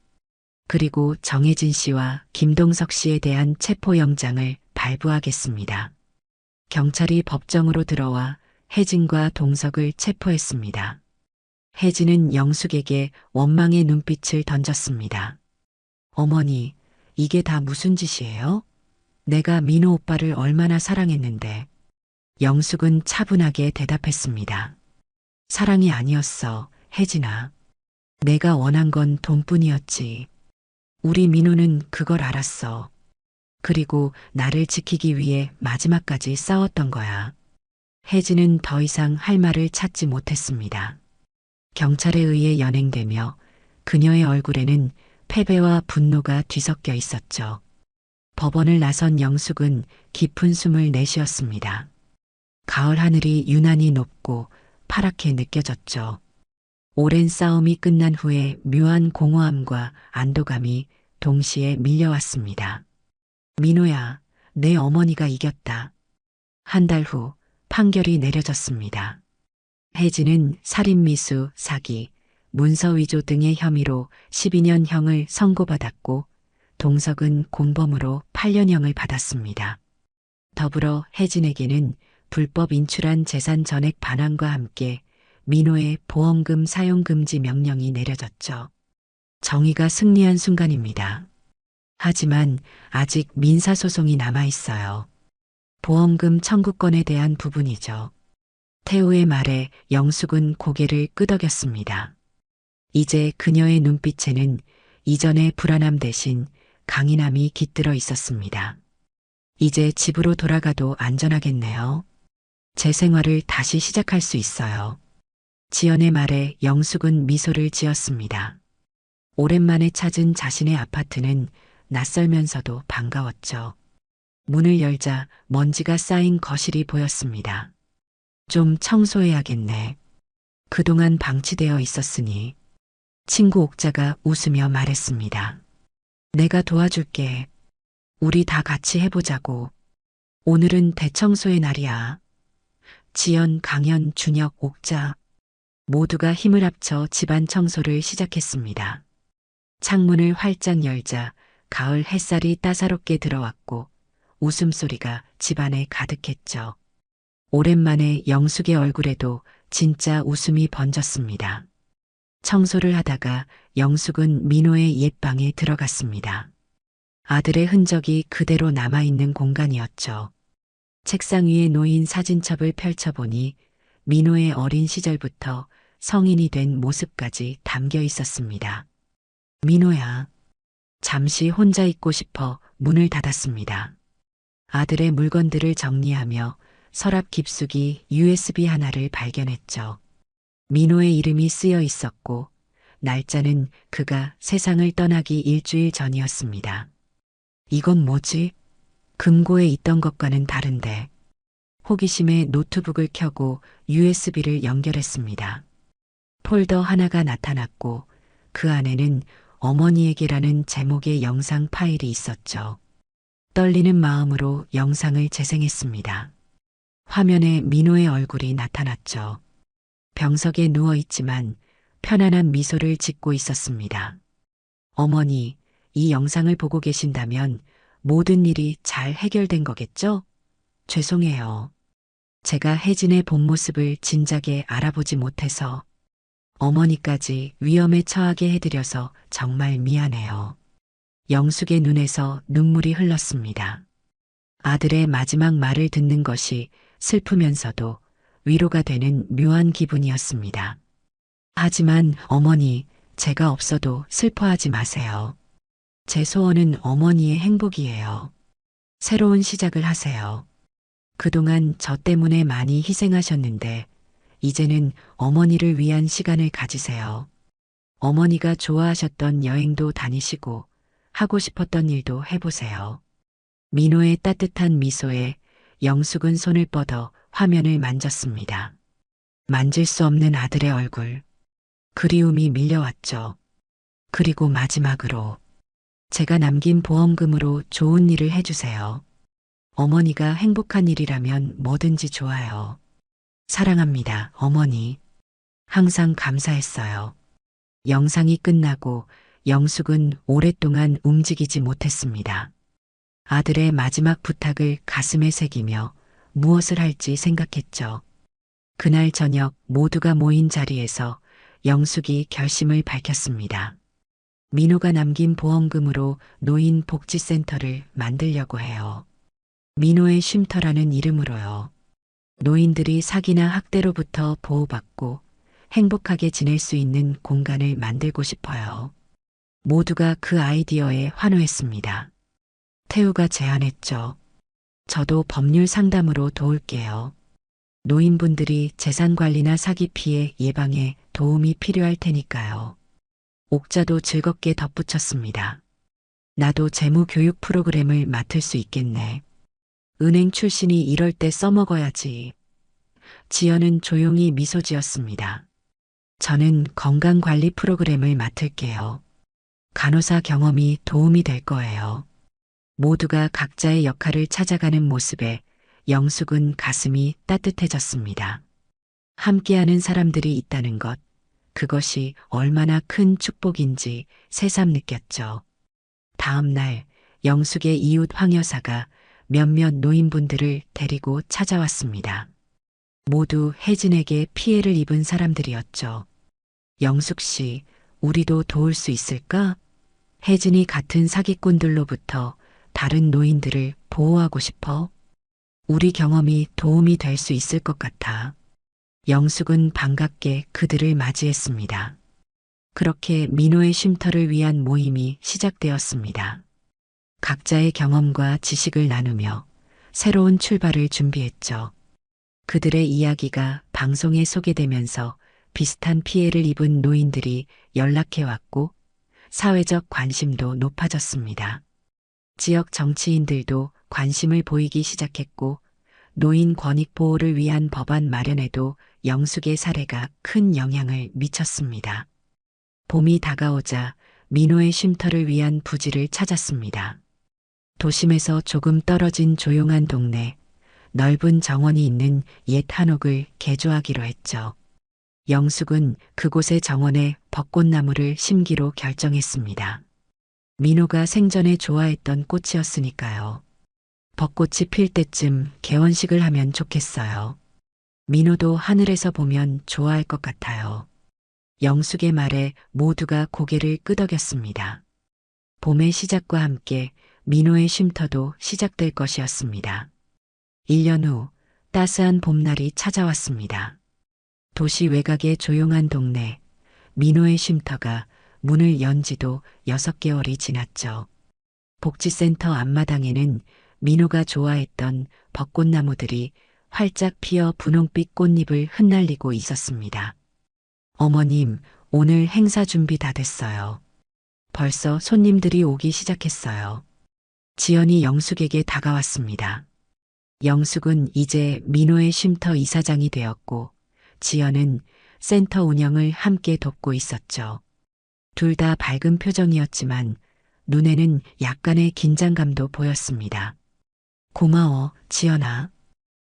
그리고 정혜진 씨와 김동석 씨에 대한 체포영장을 발부하겠습니다. 경찰이 법정으로 들어와 혜진과 동석을 체포했습니다. 혜진은 영숙에게 원망의 눈빛을 던졌습니다. 어머니, 이게 다 무슨 짓이에요? 내가 민호 오빠를 얼마나 사랑했는데. 영숙은 차분하게 대답했습니다. 사랑이 아니었어, 혜진아. 내가 원한 건 돈뿐이었지. 우리 민호는 그걸 알았어. 그리고 나를 지키기 위해 마지막까지 싸웠던 거야. 혜진은 더 이상 할 말을 찾지 못했습니다. 경찰에 의해 연행되며 그녀의 얼굴에는 패배와 분노가 뒤섞여 있었죠. 법원을 나선 영숙은 깊은 숨을 내쉬었습니다. 가을 하늘이 유난히 높고 파랗게 느껴졌죠. 오랜 싸움이 끝난 후에 묘한 공허함과 안도감이 동시에 밀려왔습니다. 민호야, 내 어머니가 이겼다. 한 달 후 판결이 내려졌습니다. 혜진은 살인미수, 사기, 문서위조 등의 혐의로 12년형을 선고받았고 동석은 공범으로 8년형을 받았습니다. 더불어 혜진에게는 불법 인출한 재산 전액 반환과 함께 민호의 보험금 사용 금지 명령이 내려졌죠. 정의가 승리한 순간입니다. 하지만 아직 민사소송이 남아있어요. 보험금 청구권에 대한 부분이죠. 태우의 말에 영숙은 고개를 끄덕였습니다. 이제 그녀의 눈빛에는 이전의 불안함 대신 강인함이 깃들어 있었습니다. 이제 집으로 돌아가도 안전하겠네요. 제 생활을 다시 시작할 수 있어요. 지연의 말에 영숙은 미소를 지었습니다. 오랜만에 찾은 자신의 아파트는 낯설면서도 반가웠죠. 문을 열자 먼지가 쌓인 거실이 보였습니다. 좀 청소해야겠네. 그동안 방치되어 있었으니. 친구 옥자가 웃으며 말했습니다. 내가 도와줄게. 우리 다 같이 해보자고. 오늘은 대청소의 날이야. 지연, 강연, 준혁, 옥자 모두가 힘을 합쳐 집안 청소를 시작했습니다. 창문을 활짝 열자 가을 햇살이 따사롭게 들어왔고 웃음소리가 집안에 가득했죠. 오랜만에 영숙의 얼굴에도 진짜 웃음이 번졌습니다. 청소를 하다가 영숙은 민호의 옛방에 들어갔습니다. 아들의 흔적이 그대로 남아있는 공간이었죠. 책상 위에 놓인 사진첩을 펼쳐보니 민호의 어린 시절부터 성인이 된 모습까지 담겨 있었습니다. 민호야. 잠시 혼자 있고 싶어 문을 닫았습니다. 아들의 물건들을 정리하며 서랍 깊숙이 USB 하나를 발견했죠. 민호의 이름이 쓰여 있었고 날짜는 그가 세상을 떠나기 일주일 전이었습니다. 이건 뭐지? 금고에 있던 것과는 다른데 호기심에 노트북을 켜고 USB를 연결했습니다. 폴더 하나가 나타났고 그 안에는 어머니에게라는 제목의 영상 파일이 있었죠. 떨리는 마음으로 영상을 재생했습니다. 화면에 민호의 얼굴이 나타났죠. 병석에 누워 있지만 편안한 미소를 짓고 있었습니다. 어머니, 이 영상을 보고 계신다면 모든 일이 잘 해결된 거겠죠? 죄송해요. 제가 혜진의 본 모습을 진작에 알아보지 못해서 어머니까지 위험에 처하게 해드려서 정말 미안해요. 영숙의 눈에서 눈물이 흘렀습니다. 아들의 마지막 말을 듣는 것이 슬프면서도 위로가 되는 묘한 기분이었습니다. 하지만 어머니, 제가 없어도 슬퍼하지 마세요. 제 소원은 어머니의 행복이에요. 새로운 시작을 하세요. 그동안 저 때문에 많이 희생하셨는데 이제는 어머니를 위한 시간을 가지세요. 어머니가 좋아하셨던 여행도 다니시고 하고 싶었던 일도 해보세요. 민호의 따뜻한 미소에 영숙은 손을 뻗어 화면을 만졌습니다. 만질 수 없는 아들의 얼굴. 그리움이 밀려왔죠. 그리고 마지막으로 제가 남긴 보험금으로 좋은 일을 해주세요. 어머니가 행복한 일이라면 뭐든지 좋아요. 사랑합니다, 어머니. 항상 감사했어요. 영상이 끝나고 영숙은 오랫동안 움직이지 못했습니다. 아들의 마지막 부탁을 가슴에 새기며 무엇을 할지 생각했죠. 그날 저녁 모두가 모인 자리에서 영숙이 결심을 밝혔습니다. 민호가 남긴 보험금으로 노인 복지센터를 만들려고 해요. 민호의 쉼터라는 이름으로요. 노인들이 사기나 학대로부터 보호받고 행복하게 지낼 수 있는 공간을 만들고 싶어요. 모두가 그 아이디어에 환호했습니다. 태우가 제안했죠. 저도 법률 상담으로 도울게요. 노인분들이 재산 관리나 사기 피해 예방에 도움이 필요할 테니까요. 옥자도 즐겁게 덧붙였습니다. 나도 재무 교육 프로그램을 맡을 수 있겠네. 은행 출신이 이럴 때 써먹어야지. 지연은 조용히 미소 지었습니다. 저는 건강관리 프로그램을 맡을게요. 간호사 경험이 도움이 될 거예요. 모두가 각자의 역할을 찾아가는 모습에 영숙은 가슴이 따뜻해졌습니다. 함께하는 사람들이 있다는 것, 그것이 얼마나 큰 축복인지 새삼 느꼈죠. 다음 날 영숙의 이웃 황 여사가 몇몇 노인분들을 데리고 찾아왔습니다. 모두 혜진에게 피해를 입은 사람들이었죠. 영숙 씨, 우리도 도울 수 있을까? 혜진이 같은 사기꾼들로부터 다른 노인들을 보호하고 싶어? 우리 경험이 도움이 될 수 있을 것 같아. 영숙은 반갑게 그들을 맞이했습니다. 그렇게 민호의 쉼터를 위한 모임이 시작되었습니다. 각자의 경험과 지식을 나누며 새로운 출발을 준비했죠. 그들의 이야기가 방송에 소개되면서 비슷한 피해를 입은 노인들이 연락해왔고 사회적 관심도 높아졌습니다. 지역 정치인들도 관심을 보이기 시작했고 노인 권익 보호를 위한 법안 마련에도 영숙의 사례가 큰 영향을 미쳤습니다. 봄이 다가오자 민호의 쉼터를 위한 부지를 찾았습니다. 도심에서 조금 떨어진 조용한 동네, 넓은 정원이 있는 옛 한옥을 개조하기로 했죠. 영숙은 그곳의 정원에 벚꽃나무를 심기로 결정했습니다. 민호가 생전에 좋아했던 꽃이었으니까요. 벚꽃이 필 때쯤 개원식을 하면 좋겠어요. 민호도 하늘에서 보면 좋아할 것 같아요. 영숙의 말에 모두가 고개를 끄덕였습니다. 봄의 시작과 함께 민호의 쉼터도 시작될 것이었습니다. 1년 후 따스한 봄날이 찾아왔습니다. 도시 외곽의 조용한 동네, 민호의 쉼터가 문을 연 지도 6개월이 지났죠. 복지센터 앞마당에는 민호가 좋아했던 벚꽃나무들이 활짝 피어 분홍빛 꽃잎을 흩날리고 있었습니다. 어머님, 오늘 행사 준비 다 됐어요. 벌써 손님들이 오기 시작했어요. 지연이 영숙에게 다가왔습니다. 영숙은 이제 민호의 쉼터 이사장이 되었고 지연은 센터 운영을 함께 돕고 있었죠. 둘 다 밝은 표정이었지만 눈에는 약간의 긴장감도 보였습니다. 고마워, 지연아.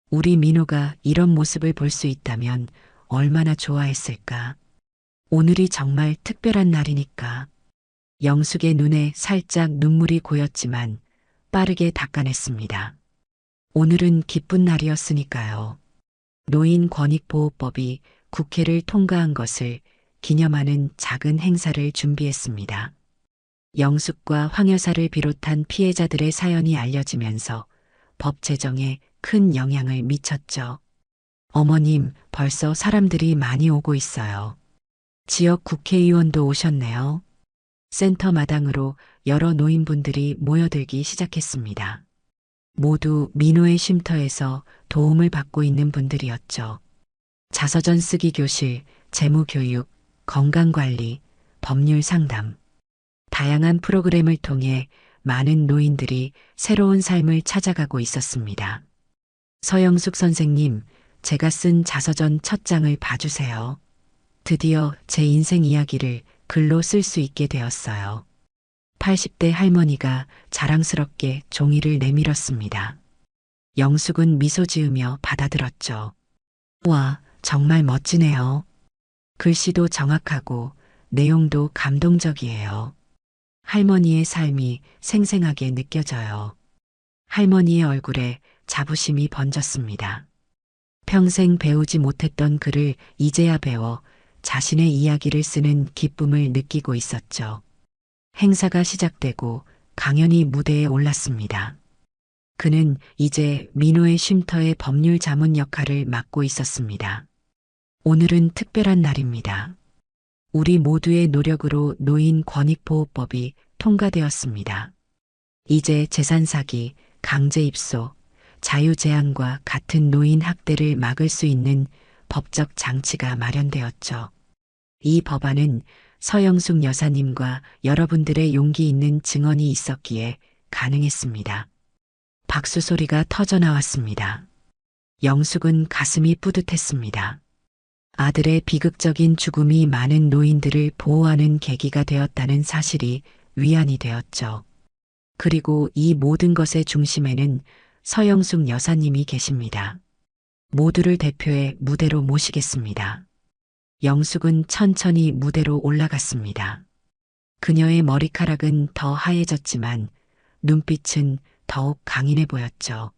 우리 민호가 이런 모습을 볼 수 있다면 얼마나 좋아했을까. 오늘이 정말 특별한 날이니까. 영숙의 눈에 살짝 눈물이 고였지만 빠르게 닦아냈습니다. 오늘은 기쁜 날이었으니까요. 노인권익보호법이 국회를 통과한 것을 기념하는 작은 행사를 준비했습니다. 영숙과 황 여사를 비롯한 피해자들의 사연이 알려지면서 법 제정에 큰 영향을 미쳤죠. 어머님, 벌써 사람들이 많이 오고 있어요. 지역 국회의원도 오셨네요. 센터 마당으로 여러 노인분들이 모여들기 시작했습니다. 모두 민호의 쉼터에서 도움을 받고 있는 분들이었죠. 자서전 쓰기 교실, 재무교육, 건강관리, 법률 상담. 다양한 프로그램을 통해 많은 노인들이 새로운 삶을 찾아가고 있었습니다. 서영숙 선생님, 제가 쓴 자서전 첫 장을 봐주세요. 드디어 제 인생 이야기를 글로 쓸 수 있게 되었어요. 80대 할머니가 자랑스럽게 종이를 내밀었습니다. 영숙은 미소 지으며 받아들었죠. 와, 정말 멋지네요. 글씨도 정확하고 내용도 감동적이에요. 할머니의 삶이 생생하게 느껴져요. 할머니의 얼굴에 자부심이 번졌습니다. 평생 배우지 못했던 글을 이제야 배워 자신의 이야기를 쓰는 기쁨을 느끼고 있었죠. 행사가 시작되고 강연이 무대에 올랐습니다. 그는 이제 민호의 쉼터의 법률 자문 역할을 맡고 있었습니다. 오늘은 특별한 날입니다. 우리 모두의 노력으로 노인 권익보호법이 통과되었습니다. 이제 재산 사기, 강제 입소, 자유제한과 같은 노인 학대를 막을 수 있는 법적 장치가 마련되었죠. 이 법안은 서영숙 여사님과 여러분들의 용기 있는 증언이 있었기에 가능했습니다. 박수 소리가 터져 나왔습니다. 영숙은 가슴이 뿌듯했습니다. 아들의 비극적인 죽음이 많은 노인들을 보호하는 계기가 되었다는 사실이 위안이 되었죠. 그리고 이 모든 것의 중심에는 서영숙 여사님이 계십니다. 모두를 대표해 무대로 모시겠습니다. 영숙은 천천히 무대로 올라갔습니다. 그녀의 머리카락은 더 하얘졌지만 눈빛은 더욱 강인해 보였죠.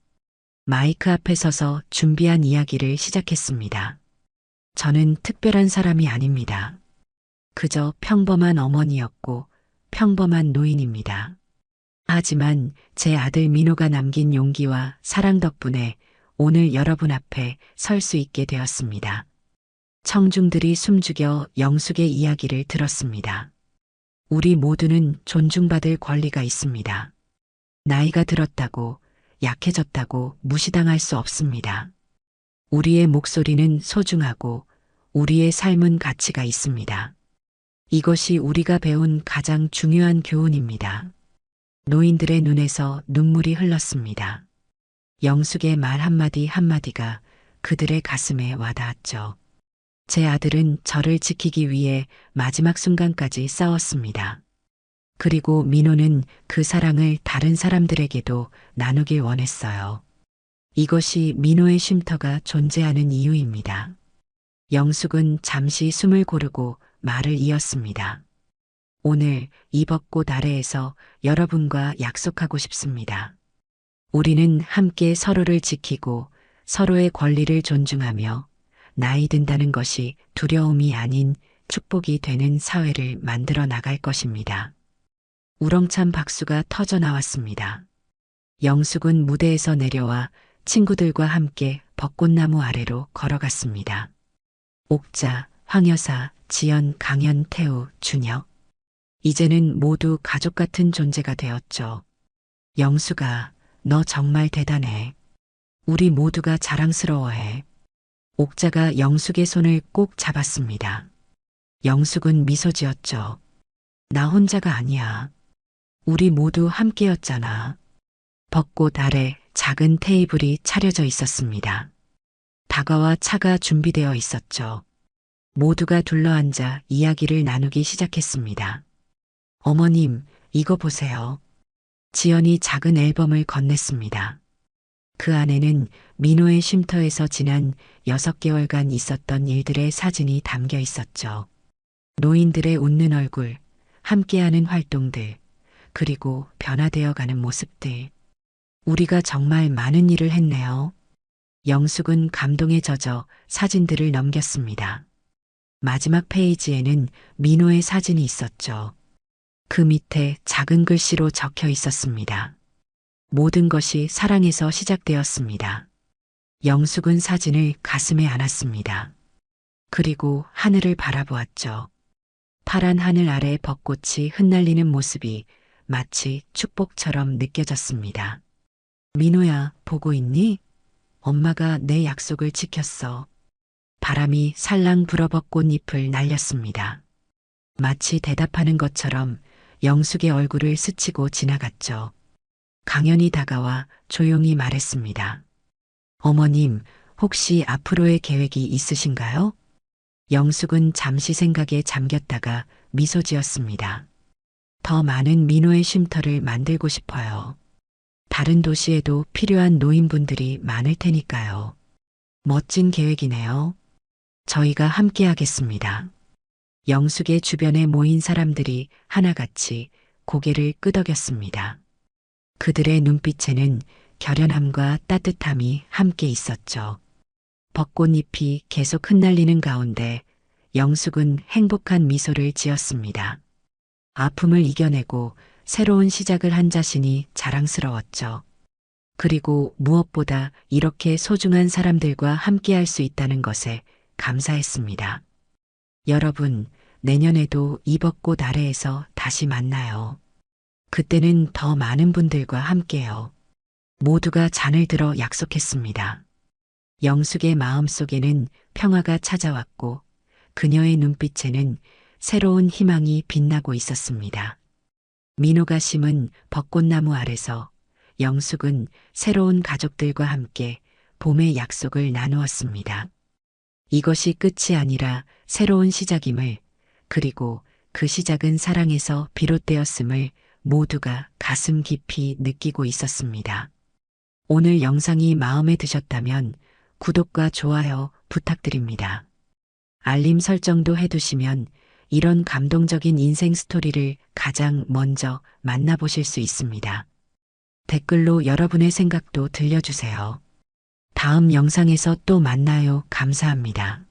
마이크 앞에 서서 준비한 이야기를 시작했습니다. 저는 특별한 사람이 아닙니다. 그저 평범한 어머니였고 평범한 노인입니다. 하지만 제 아들 민호가 남긴 용기와 사랑 덕분에 오늘 여러분 앞에 설 수 있게 되었습니다. 청중들이 숨죽여 영숙의 이야기를 들었습니다. 우리 모두는 존중받을 권리가 있습니다. 나이가 들었다고, 약해졌다고 무시당할 수 없습니다. 우리의 목소리는 소중하고 우리의 삶은 가치가 있습니다. 이것이 우리가 배운 가장 중요한 교훈입니다. 노인들의 눈에서 눈물이 흘렀습니다. 영숙의 말 한마디 한마디가 그들의 가슴에 와닿았죠. 제 아들은 저를 지키기 위해 마지막 순간까지 싸웠습니다. 그리고 민호는 그 사랑을 다른 사람들에게도 나누길 원했어요. 이것이 민호의 쉼터가 존재하는 이유입니다. 영숙은 잠시 숨을 고르고 말을 이었습니다. 오늘 이 벚꽃 아래에서 여러분과 약속하고 싶습니다. 우리는 함께 서로를 지키고 서로의 권리를 존중하며 나이 든다는 것이 두려움이 아닌 축복이 되는 사회를 만들어 나갈 것입니다. 우렁찬 박수가 터져 나왔습니다. 영숙은 무대에서 내려와 친구들과 함께 벚꽃나무 아래로 걸어갔습니다. 옥자, 황여사, 지연, 강연, 태우, 준혁. 이제는 모두 가족 같은 존재가 되었죠. 영숙아, 너 정말 대단해. 우리 모두가 자랑스러워해. 옥자가 영숙의 손을 꼭 잡았습니다. 영숙은 미소 지었죠. 나 혼자가 아니야. 우리 모두 함께였잖아. 벚꽃 아래 작은 테이블이 차려져 있었습니다. 다과와 차가 준비되어 있었죠. 모두가 둘러앉아 이야기를 나누기 시작했습니다. 어머님, 이거 보세요. 지연이 작은 앨범을 건넸습니다. 그 안에는 민호의 쉼터에서 지난 6개월간 있었던 일들의 사진이 담겨 있었죠. 노인들의 웃는 얼굴, 함께하는 활동들, 그리고 변화되어 가는 모습들. 우리가 정말 많은 일을 했네요. 영숙은 감동에 젖어 사진들을 넘겼습니다. 마지막 페이지에는 민호의 사진이 있었죠. 그 밑에 작은 글씨로 적혀 있었습니다. 모든 것이 사랑에서 시작되었습니다. 영숙은 사진을 가슴에 안았습니다. 그리고 하늘을 바라보았죠. 파란 하늘 아래 벚꽃이 흩날리는 모습이 마치 축복처럼 느껴졌습니다. 민호야, 보고 있니? 엄마가 내 약속을 지켰어. 바람이 살랑 불어 벚꽃잎을 날렸습니다. 마치 대답하는 것처럼 영숙의 얼굴을 스치고 지나갔죠. 강연이 다가와 조용히 말했습니다. 어머님, 혹시 앞으로의 계획이 있으신가요? 영숙은 잠시 생각에 잠겼다가 미소 지었습니다. 더 많은 민호의 쉼터를 만들고 싶어요. 다른 도시에도 필요한 노인분들이 많을 테니까요. 멋진 계획이네요. 저희가 함께 하겠습니다. 영숙의 주변에 모인 사람들이 하나같이 고개를 끄덕였습니다. 그들의 눈빛에는 결연함과 따뜻함이 함께 있었죠. 벚꽃잎이 계속 흩날리는 가운데 영숙은 행복한 미소를 지었습니다. 아픔을 이겨내고 새로운 시작을 한 자신이 자랑스러웠죠. 그리고 무엇보다 이렇게 소중한 사람들과 함께할 수 있다는 것에 감사했습니다. 여러분, 내년에도 이 벚꽃 아래에서 다시 만나요. 그때는 더 많은 분들과 함께요. 모두가 잔을 들어 약속했습니다. 영숙의 마음속에는 평화가 찾아왔고 그녀의 눈빛에는 새로운 희망이 빛나고 있었습니다. 민호가 심은 벚꽃나무 아래서 영숙은 새로운 가족들과 함께 봄의 약속을 나누었습니다. 이것이 끝이 아니라 새로운 시작임을, 그리고 그 시작은 사랑에서 비롯되었음을 모두가 가슴 깊이 느끼고 있었습니다. 오늘 영상이 마음에 드셨다면 구독과 좋아요 부탁드립니다. 알림 설정도 해두시면 이런 감동적인 인생 스토리를 가장 먼저 만나보실 수 있습니다. 댓글로 여러분의 생각도 들려주세요. 다음 영상에서 또 만나요. 감사합니다.